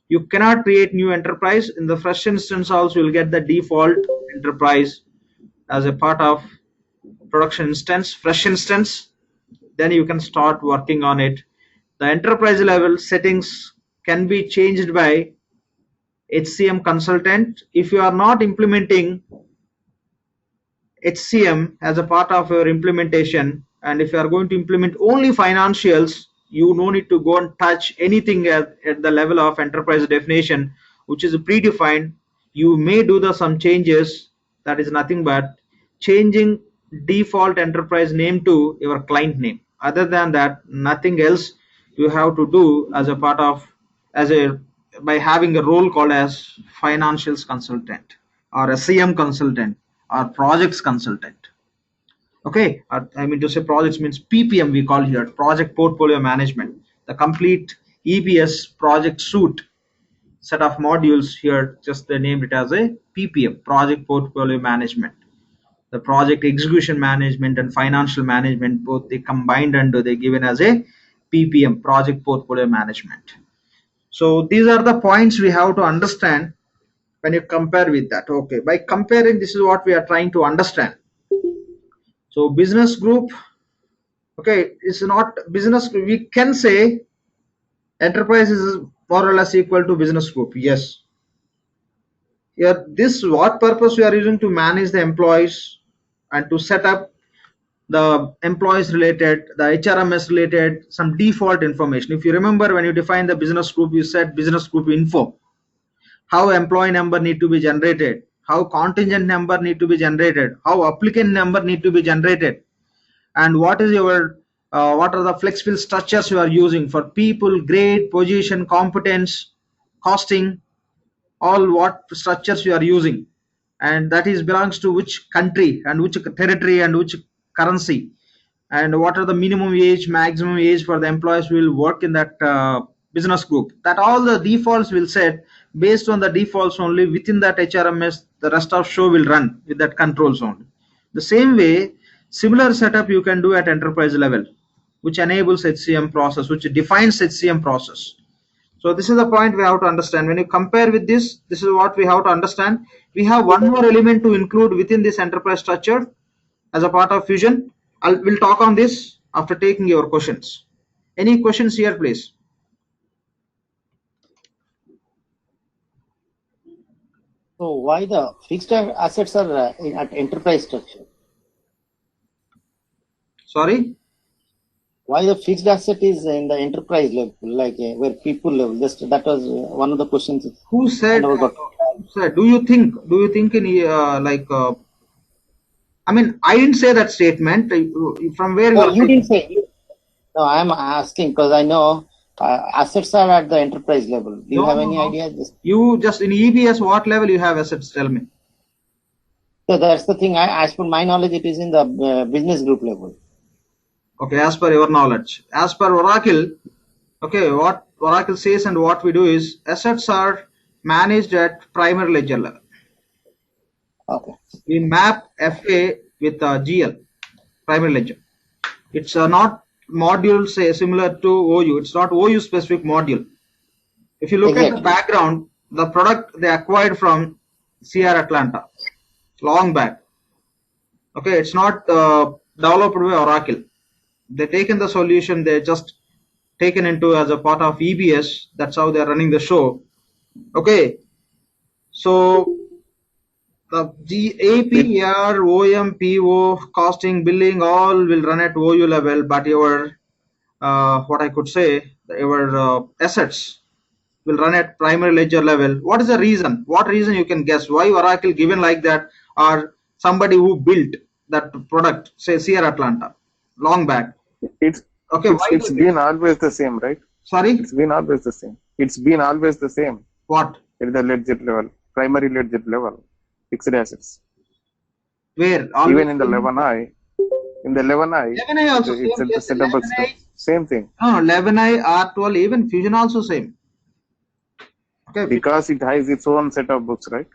You cannot create new enterprise. In the fresh instance also, you'll get the default enterprise as a part of production instance, fresh instance. Then you can start working on it. The enterprise level settings can be changed by HCM consultant. If you are not implementing HCM as a part of your implementation, and if you are going to implement only financials, you no need to go and touch anything at the level of enterprise definition, which is predefined. You may do some changes. That is nothing but changing default enterprise name to your client name. Other than that, nothing else you have to do as a part of by having a role called as financials consultant or a CM consultant or projects consultant. Okay, I mean to say projects means PPM, we call here project portfolio management. The complete EBS project suite set of modules here, just they named it as a PPM, project portfolio management. The project execution management and financial management, both they combined and they given as a PPM, project portfolio management. So these are the points we have to understand when you compare with that. Okay, by comparing, this is what we are trying to understand. So business group, okay, it's not business. We can say enterprise is more or less equal to business group. Yes. Here, this what purpose we are using to manage the employees and to set up the employees related, the HRMS related, some default information. If you remember, when you define the business group, you said business group info, how employee number need to be generated, how contingent number need to be generated, how applicant number need to be generated, and what is your what are the flexible structures you are using for people, grade, position, competence, costing, all what structures you are using, and that is belongs to which country and which territory and which currency, and what are the minimum age, maximum age for the employees who will work in that business group. That all the defaults will set based on the defaults only within that HRMS. The rest of show will run with that controls only. The same way, similar setup you can do at enterprise level, which enables HCM process, which defines HCM process. So this is the point we have to understand. When you compare with this is what we have to understand. We have one more element to include within this enterprise structure as a part of fusion. We'll talk on this after taking your questions. Any questions here, please? So why the fixed assets are at enterprise structure? Sorry? Why the fixed asset is in the enterprise level, like where people level? That was one of the questions. Who said? Do you think in I mean, I didn't say that statement. From where? No, you didn't say. No, I'm asking because I know assets are at the enterprise level. Do you have any idea? You just in EBS, what level you have assets? Tell me. So that's the thing. As per my knowledge, it is in the business group level. Okay, as per your knowledge, as per Oracle, okay, what Oracle says and what we do is assets are managed at primary ledger level. Okay. We map FA with GL, primary ledger. It's not module say similar to OU. It's not OU specific module. If you look at the background, the product they acquired from CR Atlanta long back. Okay, it's not developed by Oracle. They taken the solution, they just taken into as a part of EBS. That's how they're running the show. Okay, so The APR, OM, PO, costing, billing, all will run at OU level, but your what I could say, your assets will run at primary ledger level. What is the reason? What reason you can guess why Oracle given like that, or somebody who built that product, say Sierra Atlanta, long back? It's Okay, it's why it's they been always the same, right? sorry? It's been always the same. It's been always the same What? at the ledger level, primary ledger level, fixed assets. Where? Even Always in the 11i, 11i also it's same. at the Yes, setup box. 11i. Same thing. No, 11i, R12, even Fusion also same. Okay. Because it has its own set of books, right?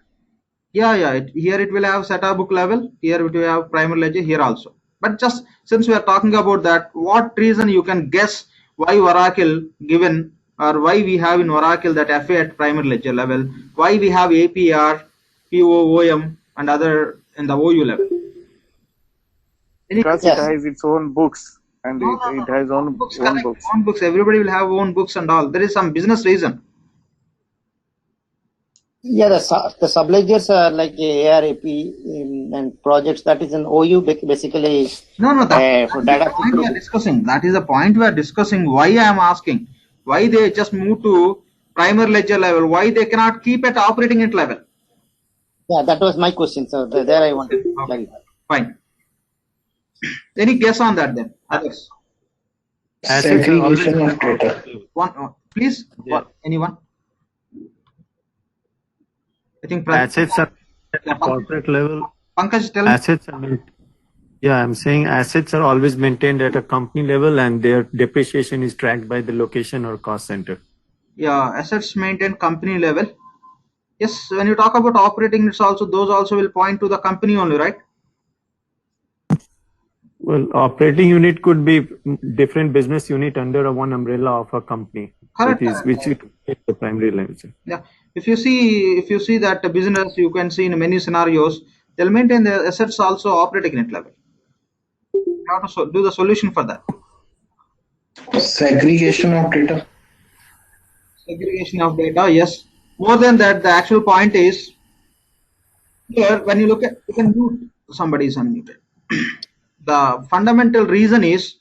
Yeah. Here it will have setup book level. Here it will have primary ledger. Here also. But just since we are talking about that, what reason you can guess why Oracle given, or why we have in Oracle that FA at primary ledger level? Why we have APR, PO, OM, and other in the OU level? Because Yes. it has its own books and No. it has own Books, own correct. books. Own books. Everybody will have own books and all. There is some business reason. Yeah, the subledgers are like ARAP and projects that is an OU basically. No, that for is data the point we are security. discussing. That is the point we are discussing. Why I am asking? Why they just move to primary ledger level? Why they cannot keep at operating at level? Yeah, that was my question. So there I wanted to Okay, clarify. fine. Any guess on that then? Others? Assets are always Segregation of data. One, please. Yeah. Anyone? I think assets are at Yeah, a corporate level. Pankaj, tell me. Assets are yeah, I'm saying assets are always maintained at a company level and their depreciation is tracked by the location or cost center. Yeah, assets maintained company level. Yes, when you talk about operating, it's also those also will point to the company only, right? Well, operating unit could be different business unit under one umbrella of a company. Correct. Which is the primary ledger. Yeah, if you see that the business, you can see in many scenarios they'll maintain the assets also operating net level. You have to do the solution for that. Segregation of data. Segregation of data, yes. More than that, the actual point is here when you look at, you can mute, somebody is unmuted. The fundamental reason is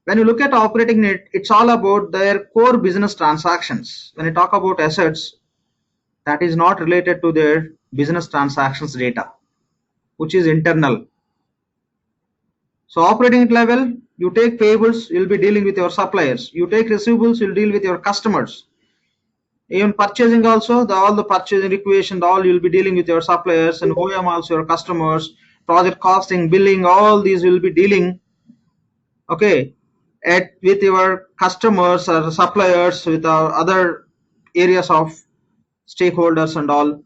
when you look at operating net, it's all about their core business transactions. When you talk about assets, that is not related to their business transactions data, which is internal. So operating at level, you take payables, you'll be dealing with your suppliers. You take receivables, you'll deal with your customers. Even purchasing also, all the purchasing equation, all you'll be dealing with your suppliers, and OEM also your customers. Project costing, billing, all these will be dealing, okay, with your customers or suppliers, with other areas of stakeholders and all,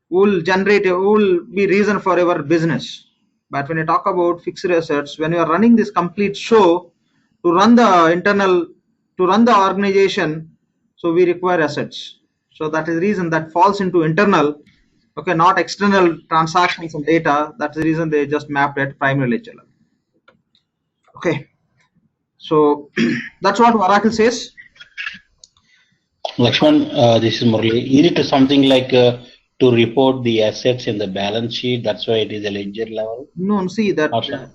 will be reason for your business. But when you talk about fixed assets, when you are running this complete show to run the organization, so we require assets. So that is the reason that falls into internal, okay, not external transactions and data. That's the reason they just mapped at primary ledger level. Okay, so that's what Oracle says. Lakshman, this is Murali. Is it something like to report the assets in the balance sheet? That's why it is a ledger level. No, see that. Awesome.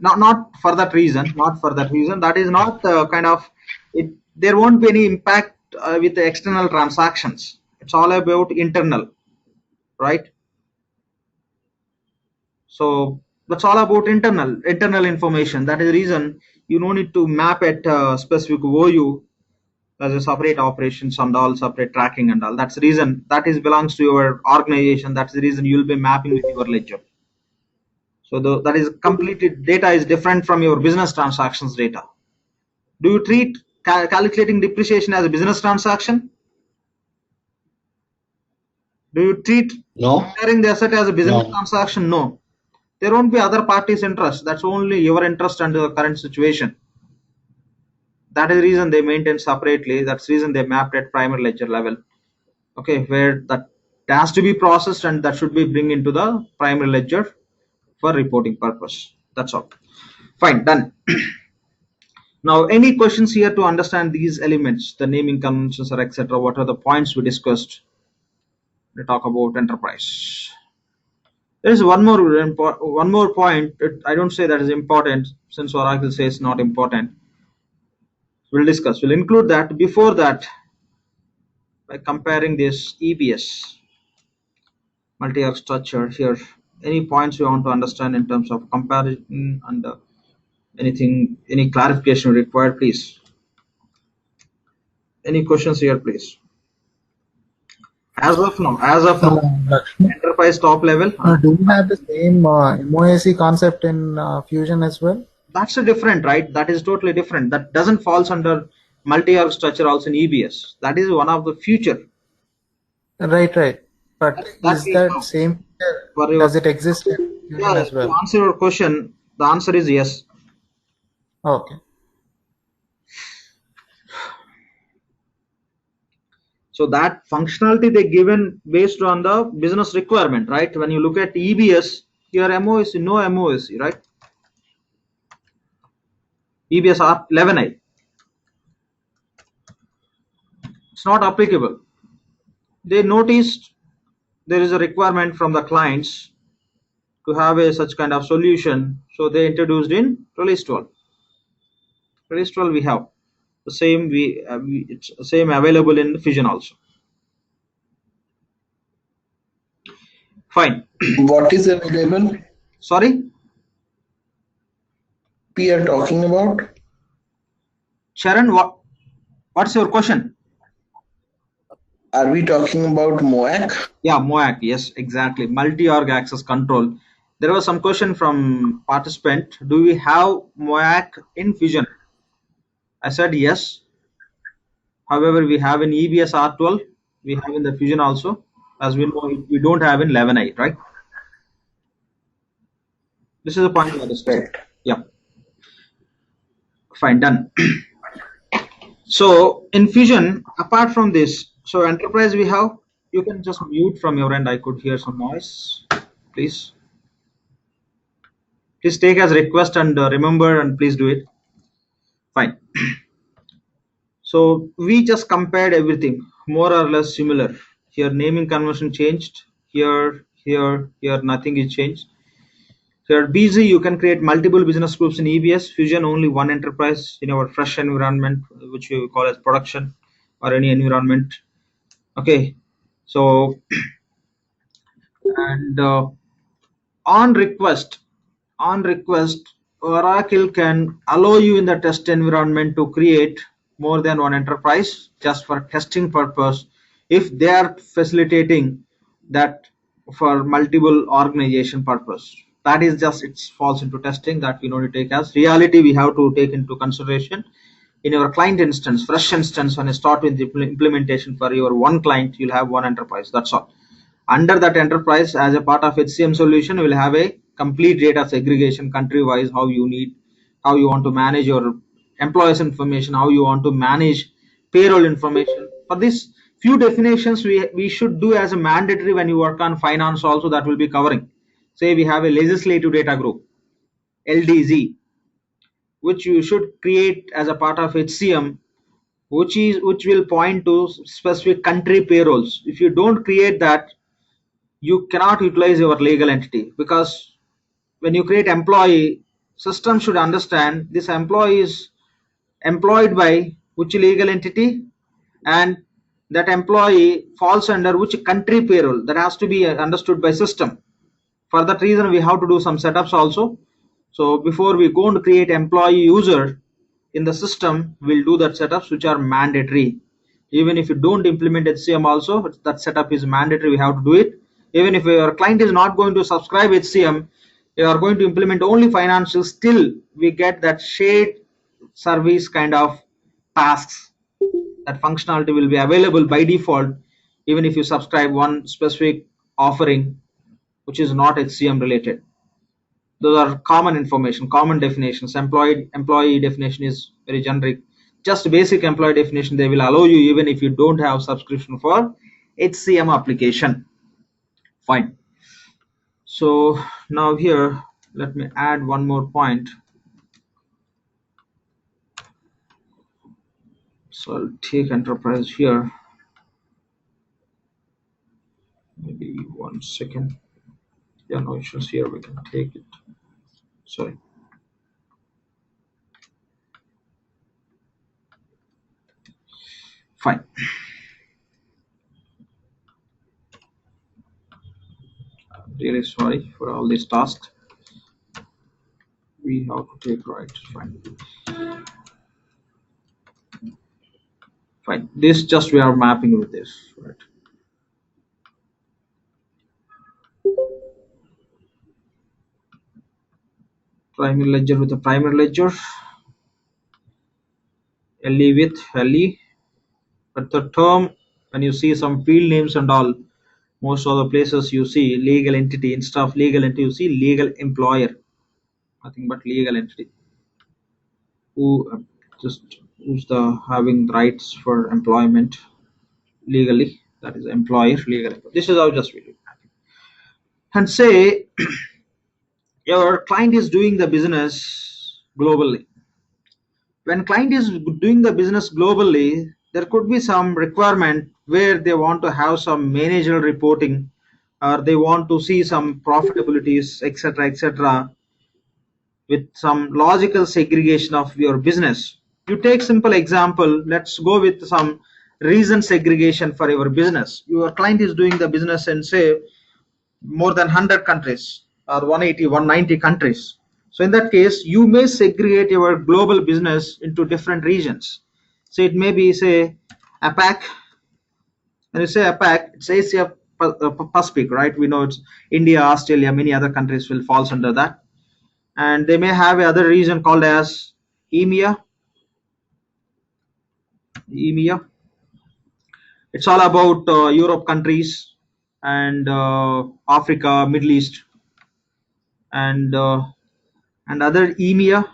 Not for that reason. Not for that reason. That is not kind of it. There won't be any impact with the external transactions. It's all about internal, right? So that's all about internal information. That is the reason you no need to map at specific OU as a separate operations and all separate tracking and all. That's the reason that is belongs to your organization. That's the reason you'll be mapping with your ledger. So that is completely data is different from your business transactions data. Do you treat calculating depreciation as a business transaction? Do you treat comparing the asset as a business transaction? No. There won't be other parties' interest. That's only your interest under the current situation. That is the reason they maintain separately. That's the reason they mapped at primary ledger level. Okay, where that has to be processed and that should be bring into the primary ledger for reporting purpose. That's all. Fine, done. Now, any questions here to understand these elements, the naming conventions or etc. What are the points we discussed? We talk about enterprise. There is one more point. I don't say that is important, since Oracle says not important. We'll discuss. We'll include that. Before that, by comparing this EBS multi-arc structure here, any points you want to understand in terms of comparison and anything, any clarification required, please. Any questions here, please? As of now, Lakshmi, enterprise top level. do you have the same MOAC concept in Fusion as well? That's a different, right? That is totally different. That doesn't falls under multi-org structure also in EBS. That is one of the future. Right. But That is we that have. same feature, For your, does it exist in Fusion as to well? answer your question, the answer is yes. Okay. So that functionality they given based on the business requirement, right? When you look at EBS, here MOSC, no MOSC, right? EBS are 11i. It's not applicable. They noticed there is a requirement from the clients to have a such kind of solution, so they introduced in release 12. Release 12 we have the same, it's same available in Fusion also. Fine. What is available? Sorry, We are talking about? Sharon, what's your question? Are we talking about MOAC? Yeah, MOAC, yes, exactly. Multi-org access control. There was some question from participant. Do we have MOAC in Fusion? I said yes. However, we have in EBS R12. We have in the Fusion also. As we know, we don't have in 11i, right? This is the point we are discussing. Yeah. Fine, done. So in Fusion, apart from this, so enterprise we have, you can just mute from your end. I could hear some noise, please. Please take as request and remember, and please do it. Fine. So we just compared everything, more or less similar. Here naming convention changed. Here nothing is changed. Here BZ, you can create multiple business groups in EBS. Fusion, only one enterprise in our fresh environment, which we call as production or any environment. Okay, so and on request, Oracle can allow you in the test environment to create more than one enterprise just for testing purpose if they are facilitating that for multiple organization purpose. That is just, it falls into testing that we need to take as reality. We have to take into consideration in your client instance, fresh instance, when you start with the implementation for your one client, you'll have one enterprise. That's all. Under that enterprise, as a part of HCM solution, you will have a complete data segregation country wise, how you want to manage your employees information, how you want to manage payroll information. For this few definitions we should do as a mandatory when you work on finance also, that will be covering. Say we have a legislative data group, LDZ, which you should create as a part of HCM, which will point to specific country payrolls. If you don't create that, you cannot utilize your legal entity, because when you create employee, system should understand this employee is employed by which legal entity, and that employee falls under which country payroll. That has to be understood by system. For that reason, we have to do some setups also. So before we go and create employee user in the system, we'll do that setups which are mandatory. Even if you don't implement HCM also, that setup is mandatory. We have to do it. Even if your client is not going to subscribe HCM, you are going to implement only financials, still we get that shared service kind of tasks. That functionality will be available by default, even if you subscribe one specific offering which is not HCM related. Those are common information, common definitions. Employee definition is very generic. Just basic employee definition they will allow you even if you don't have subscription for HCM application. Fine. So now here, let me add one more point. So I'll take enterprise here. 1 second. Yeah, no issues here. We can take it. Sorry. Fine. Really sorry for all these tasks. We have to take right. Fine. Fine. This just we are mapping with this, right? Primary ledger with a primary ledger. LE with LE. But the term, when you see some field names and all, most of the places you see legal entity. Instead of legal entity, you see legal employer. Nothing but legal entity. Who who's the having rights for employment legally? That is employer legal. This is how just we do. And say your client is doing the business globally. When client is doing the business globally, there could be some requirement where they want to have some managerial reporting, or they want to see some profitabilities, etc., with some logical segregation of your business. You take simple example. Let's go with some reason segregation for your business. Your client is doing the business in say more than 100 countries or 180, 190 countries. So in that case, you may segregate your global business into different regions. So it may be say APAC. When you say APAC, it's Asia Pacific, right? We know it's India, Australia, many other countries will falls under that. And they may have another region called as EMEA. EMEA. It's all about Europe countries and Africa, Middle East, and other EMEA.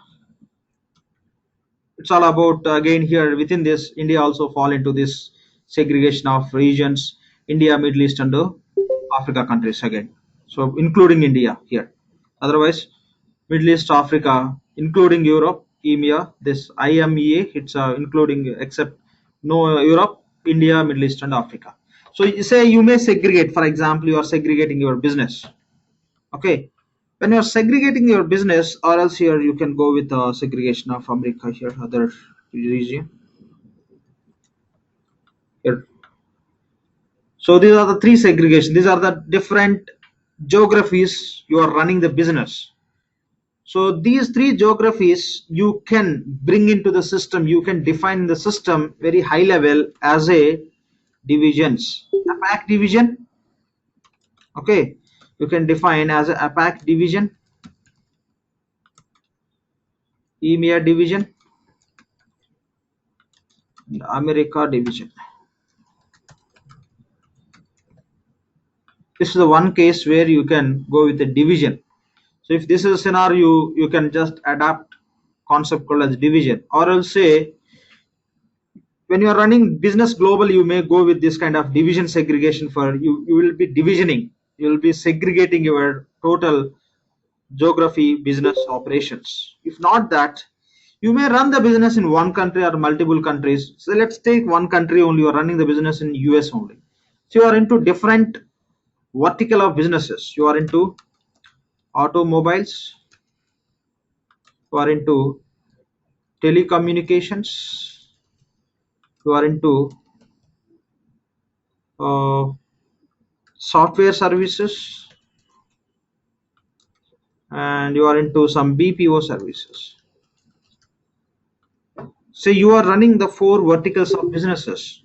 It's all about again here within this India also fall into this segregation of regions. India, Middle East, and Africa countries again. So including India here. Otherwise, Middle East, Africa, including Europe, EMEA. This IMEA, it's including except no Europe, India, Middle East, and Africa. So you say you may segregate. For example, you are segregating your business. Okay, when you are segregating your business, or else here you can go with segregation of America here, other region here. So these are the three segregation. These are the different geographies you are running the business. So these three geographies you can bring into the system. You can define the system very high level as a divisions. APAC division. Okay, you can define as a APAC division, EMEA division, America division. This is the one case where you can go with a division. So if this is a scenario, you can just adapt concept called as division, or else say when you are running business global, you may go with this kind of division segregation. For you will be divisioning, you will be segregating your total geography business operations. If not that, you may run the business in one country or multiple countries. So let's take one country only. You are running the business in US only. So you are into different vertical of businesses. You are into automobiles, you are into telecommunications, you are into software services, and you are into some BPO services. So you are running the four verticals of businesses.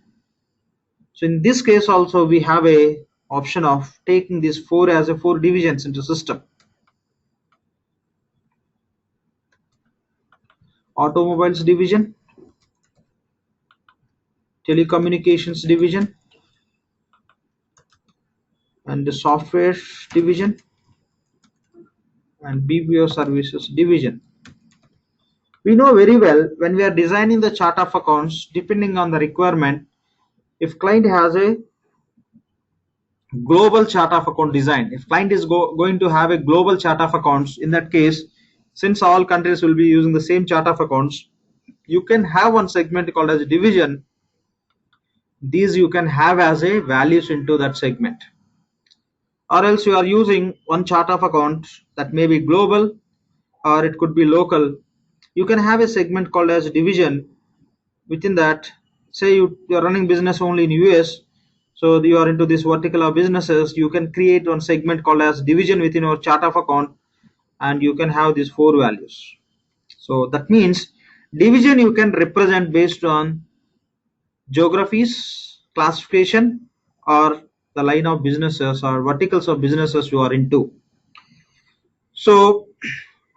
So in this case also we have a option of taking these four as a four divisions into system. Automobiles division, telecommunications division, and the software division, and BPO services division. We know very well when we are designing the chart of accounts, depending on the requirement, if client has a global chart of account design, if client is going to have a global chart of accounts, in that case, since all countries will be using the same chart of accounts, you can have one segment called as division. These you can have as a values into that segment. or else you are using one chart of account that may be global or it could be local. You can have a segment called as division. Within that, say you are running business only in US, so you are into this vertical of businesses, you can create one segment called as division within your chart of account, and you can have these 4 values. So that means division you can represent based on geographies, classification, or the line of businesses or verticals of businesses you are into. So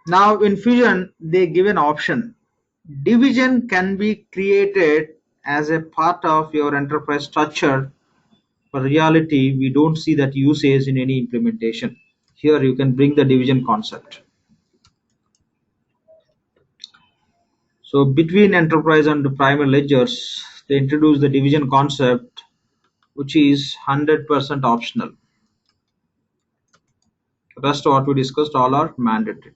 now in Fusion they give an option. Division can be created as a part of your enterprise structure. For reality, we don't see that usage in any implementation. Here you can bring the division concept. So between enterprise and the primary ledgers, they introduce the division concept, which is 100% optional. The rest what we discussed all are mandatory.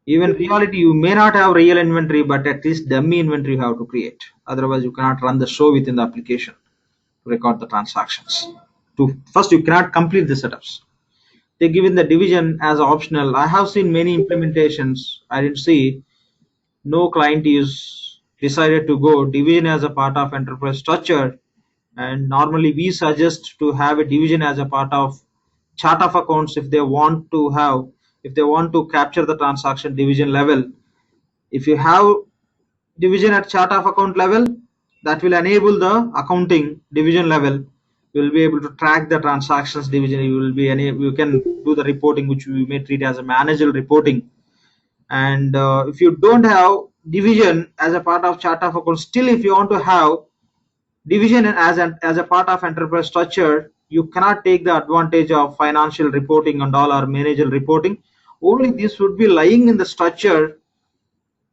Even in reality, you may not have real inventory, but at least dummy inventory you have to create. Otherwise, you cannot run the show within the application to record the transactions. First, you cannot complete the setups. They given the division as optional. I have seen many implementations. I didn't see no client is decided to go division as a part of enterprise structure, and normally we suggest to have a division as a part of chart of accounts if they want to capture the transaction division level. If you have division at chart of account level, that will enable the accounting division level. You will be able to track the transactions division. You can do the reporting, which we may treat as a managerial reporting. And if you don't have division as a part of chart of accounts, still if you want to have division as a part of enterprise structure, you cannot take the advantage of financial reporting and all or managerial reporting. Only this would be lying in the structure,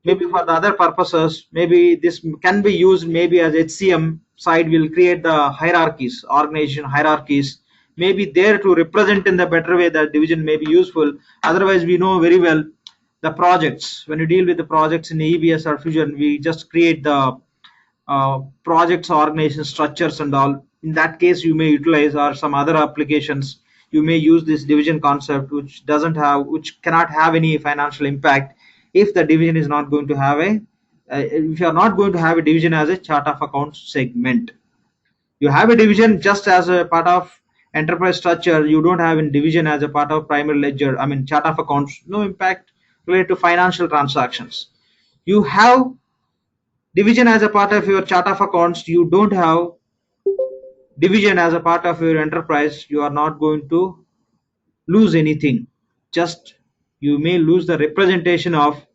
maybe for the other purposes. Maybe this can be used maybe as HCM side will create the hierarchies, organization hierarchies, maybe there to represent in the better way that division may be useful. Otherwise, we know very well the projects. When you deal with the projects in EBS or Fusion, we just create the projects, organization structures and all. In that case, you may utilize, or some other applications, you may use this division concept, which cannot have any financial impact if the division is not going to have if you are not going to have a division as a chart of accounts segment. You have a division just as a part of enterprise structure. You don't have a division as a part of primary ledger, chart of accounts. No impact related to financial transactions. You have division as a part of your chart of accounts. You don't have division as a part of your enterprise. You are not going to lose anything. Just you may lose the representation of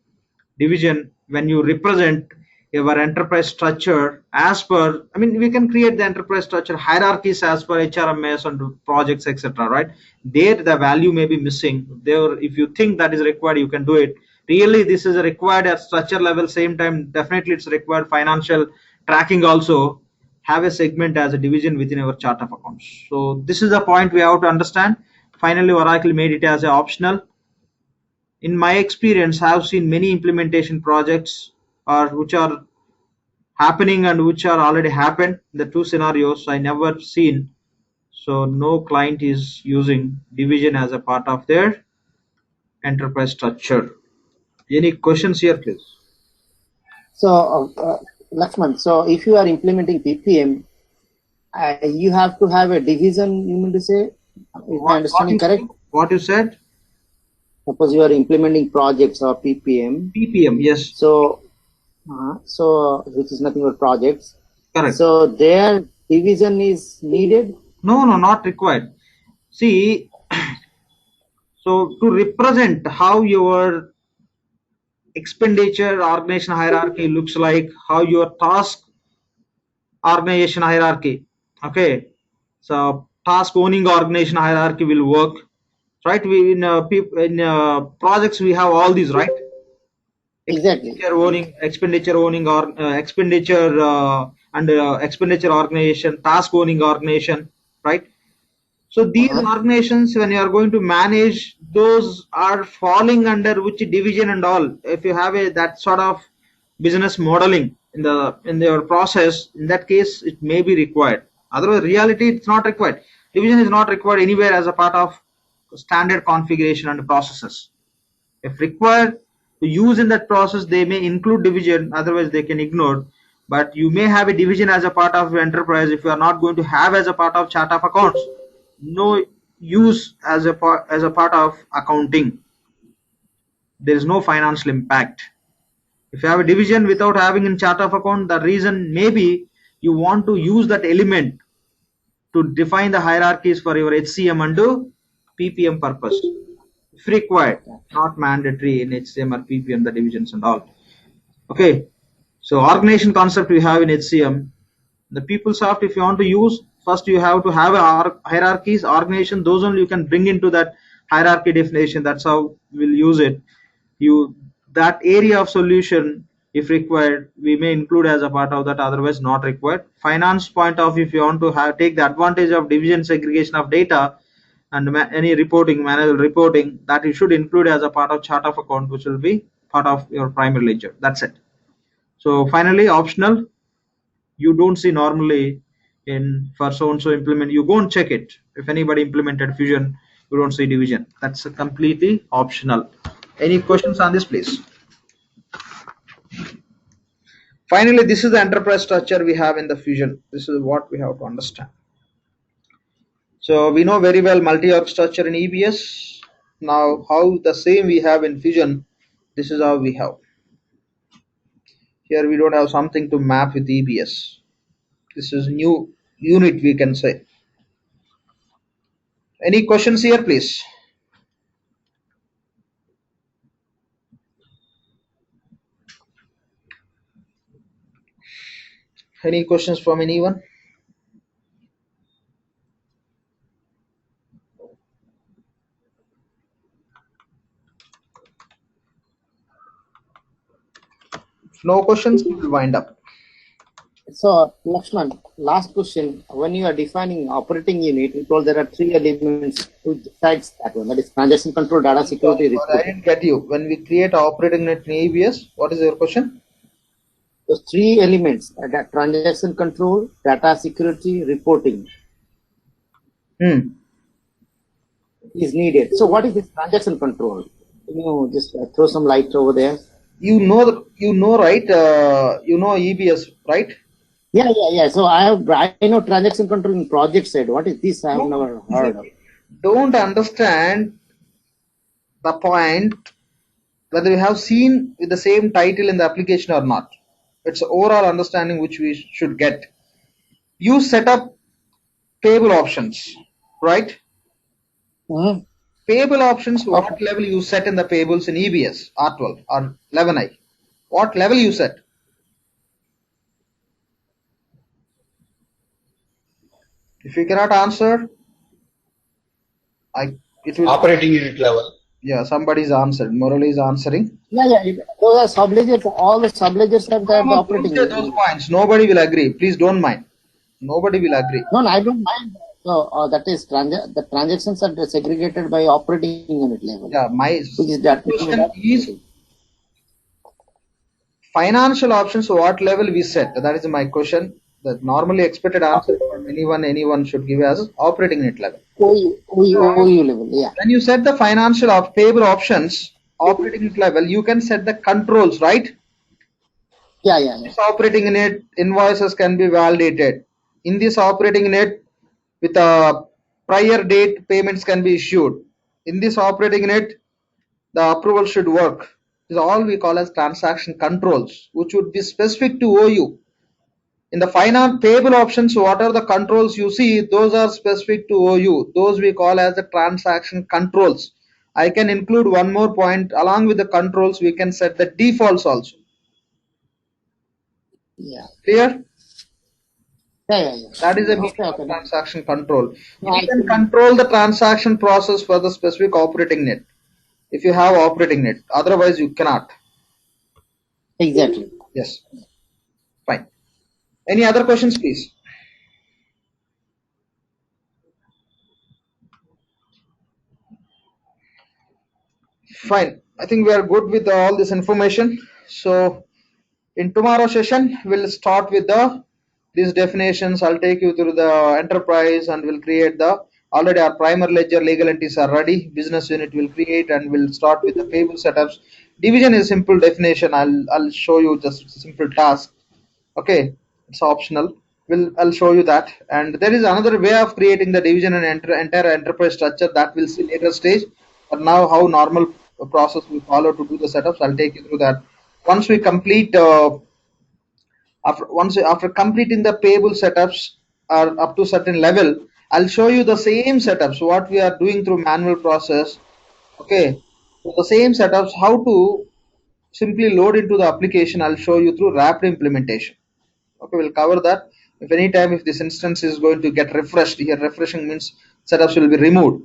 division when you represent your enterprise structure as per, we can create the enterprise structure hierarchies as per HRMS and projects, etc. Right? There the value may be missing. There, if you think that is required, you can do it. Really, this is required at structure level. Same time, definitely it's required financial tracking also. Have a segment as a division within our chart of accounts. So this is the point we have to understand. Finally, Oracle made it as an optional. In my experience, I have seen many implementation projects which are happening and which are already happened. The two scenarios I never seen. So no client is using division as a part of their enterprise structure. Any questions here, please? So, Lakshman, so if you are implementing PPM, you have to have a division, you mean to say? Is my understanding correct? What you said? Suppose you are implementing projects or PPM. PPM, yes. So which is nothing but projects. Correct. So their division is needed? No, not required. See, so to represent how your expenditure organization hierarchy looks like, how your task organization hierarchy, okay, so task owning organization hierarchy will work, right? We in projects we have all these, right? Exactly. Expenditure owning or expenditure and expenditure organization, task owning organization, right? So these organizations, when you are going to manage, those are falling under which division and all. If you have that sort of business modeling in your process, in that case it may be required. Otherwise, reality it's not required. Division is not required anywhere as a part of standard configuration and processes. If required to use in that process, they may include division, otherwise they can ignore. But you may have a division as a part of your enterprise if you are not going to have as a part of chart of accounts. No use as a part of accounting. There is no financial impact. If you have a division without having in chart of account, the reason may be you want to use that element to define the hierarchies for your HCM and PPM purpose. If required, not mandatory in HCM or PPM, the divisions and all. Okay, so organization concept we have in HCM. The PeopleSoft, if you want to use, first you have to have a hierarchies, organization, those only you can bring into that hierarchy definition. That's how we'll use it. That area of solution, if required, we may include as a part of that, otherwise not required. Finance point of view, if you want to take the advantage of division segregation of data and any reporting, manual reporting, that you should include as a part of chart of account, which will be part of your primary ledger. That's it. So finally, optional, you don't see normally in for so and so implement, you go and check it. If anybody implemented fusion, you don't see division. That's completely optional. Any questions on this, please? Finally, this is the enterprise structure we have in the fusion. This is what we have to understand. So we know very well multi-org structure in EBS. Now how the same we have in fusion, this is how we have. Here we don't have something to map with EBS. This is new unit, we can say. Any questions here, please? Any questions from anyone? If no questions, we will wind up. So, Lakshman, last question. When you are defining operating unit, you told there are 3 elements to decides that one. That is transaction control, data security. Sorry, I didn't get you. When we create operating unit in EBS, what is your question? Those 3 elements, that transaction control, data security, reporting is needed. So what is this transaction control? Can you just throw some light over there? You know, right? You know EBS, right? Yeah. So I know transaction control in project side. What is this? I have never heard of. Don't understand the point whether we have seen with the same title in the application or not. It's overall understanding which we should get. You set up payable options, right? Payable options, what level you set in the payables in EBS, R12 or 11i? What level you set? If you cannot answer, it will operating unit level. Yeah, somebody's answered. Murali is answering. Yeah. Those are subledgers. All the subledgers have that operating unit. Those points. Nobody will agree. Please don't mind. Nobody will agree. No, I don't mind. So that is the transactions are segregated by operating unit level. Yeah, my question is financial options. What level we set? That is my question. The normally expected answer from anyone should give as operating unit level. OU level, yeah. When you set the financial payable options, operating unit level, you can set the controls, right? Yeah. This operating unit invoices can be validated. In this operating unit, with a prior date, payments can be issued. In this operating unit, the approval should work. This is all we call as transaction controls, which would be specific to OU. In the finance payable options, what are the controls you see? Those are specific to OU. Those we call as the transaction controls. I can include one more point. Along with the controls, we can set the defaults also. Yeah. Clear? Yeah. That is a meaning of transaction control. You can control the transaction process for the specific operating net if you have operating net. Otherwise, you cannot. Exactly. Yes. Fine. Any other questions, please? Fine. I think we are good with all this information. So in tomorrow's session, we'll start with the these definitions. I'll take you through the enterprise and we'll create the, already our primary ledger legal entities are ready. Business unit will create and we'll start with the payable setups. Division is simple definition. I'll show you just a simple task. Okay, it's optional. I'll show you that. And there is another way of creating the division and entire enterprise structure that we'll see later stage. But now how normal process we follow to do the setups, I'll take you through that. Once we complete after completing the payable setups are up to certain level, I'll show you the same setups what we are doing through manual process. Okay, so the same setups how to simply load into the application. I'll show you through wrapped implementation. Okay, we'll cover that. If any time if this instance is going to get refreshed, here refreshing means setups will be removed.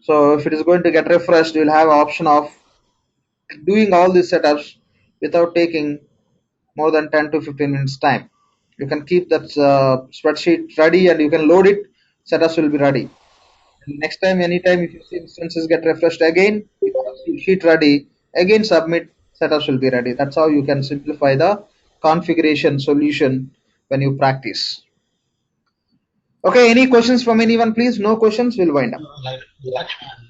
So if it is going to get refreshed, you'll have option of doing all these setups without taking more than 10 to 15 minutes time. You can keep that spreadsheet ready and you can load it. Setups will be ready. And next time, anytime if you see instances get refreshed again, you have sheet ready, again submit, setups will be ready. That's how you can simplify the configuration solution when you practice. Okay, any questions from anyone, please? No questions, we'll wind up.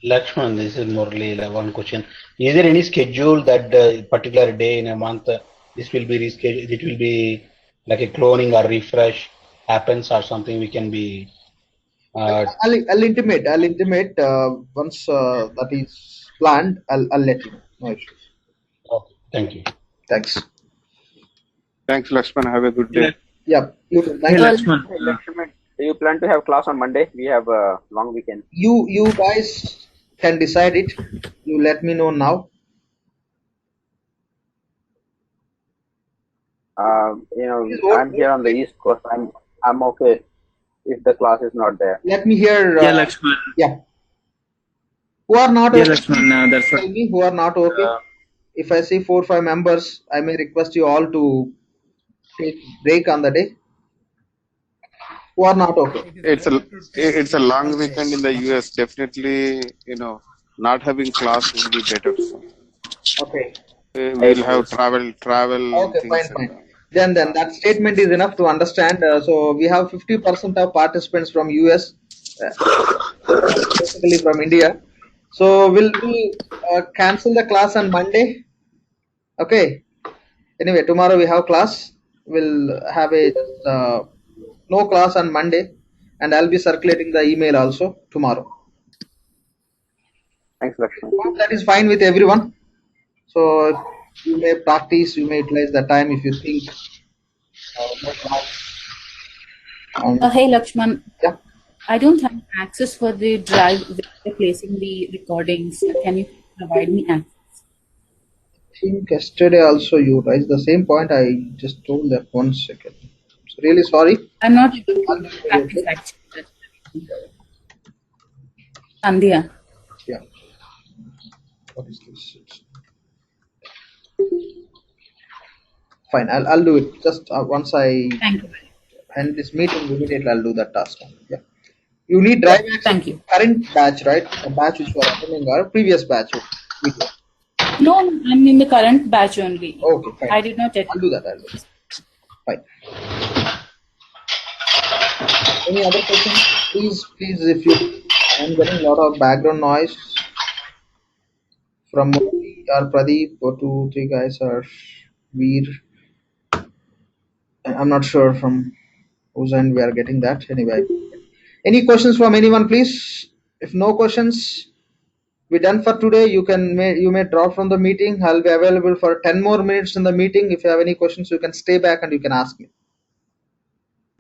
Lakshman, this is Murli. One question. Is there any schedule that particular day in a month this will be rescheduled? It will be like a cloning or refresh happens or something we can be. I'll intimate once that is planned. I'll let you know. No issues. Okay, thank you. Thanks. Thanks, Lakshman. Have a good day. Yeah. Hey, Lakshman, do you plan to have class on Monday? We have a long weekend. You guys can decide it. You let me know now. I'm here on the East Coast. I'm okay if the class is not there. Let me hear. Yeah, Lakshman. Yeah. Who are not okay? Lakshman, that's Tell me who are not okay. If I see 4 or 5 members, I may request you all to take break on the day. Who are not okay? It's a long weekend in the US. Definitely, not having class would be better. Okay. We'll have travel. Okay, fine. Then that statement is enough to understand. So we have 50% of participants from US, basically from India. So we'll cancel the class on Monday. Okay. Anyway, tomorrow we have class. We'll have a no class on Monday, and I'll be circulating the email also tomorrow. Thanks, Lakshman. That is fine with everyone. So you may practice, you may utilize the time if you think. Hey Lakshman. Yeah. I don't have access for the drive where they're placing the recordings. Can you provide me access? I think yesterday also you raised the same point. I just told that 1 second. So really sorry. I'm not able to practice actually. Sandhya. Yeah. What is this? Fine. I'll do it. Just once I end this meeting, immediately I'll do that task. Yeah. You need drive access. Thank you. Current batch, right? A batch which you are attending or previous batch. Video. No, I'm in the current batch only. Okay, fine. I did not attend. I'll do that. Fine. Any other questions? Please, if you, I'm getting a lot of background noise from or Pradeep or 2, 3 guys or Veer. I'm not sure from whose end we are getting that. Anyway, any questions from anyone, please? If no questions, we're done for today. You may drop from the meeting. I'll be available for 10 more minutes in the meeting. If you have any questions, you can stay back and you can ask me.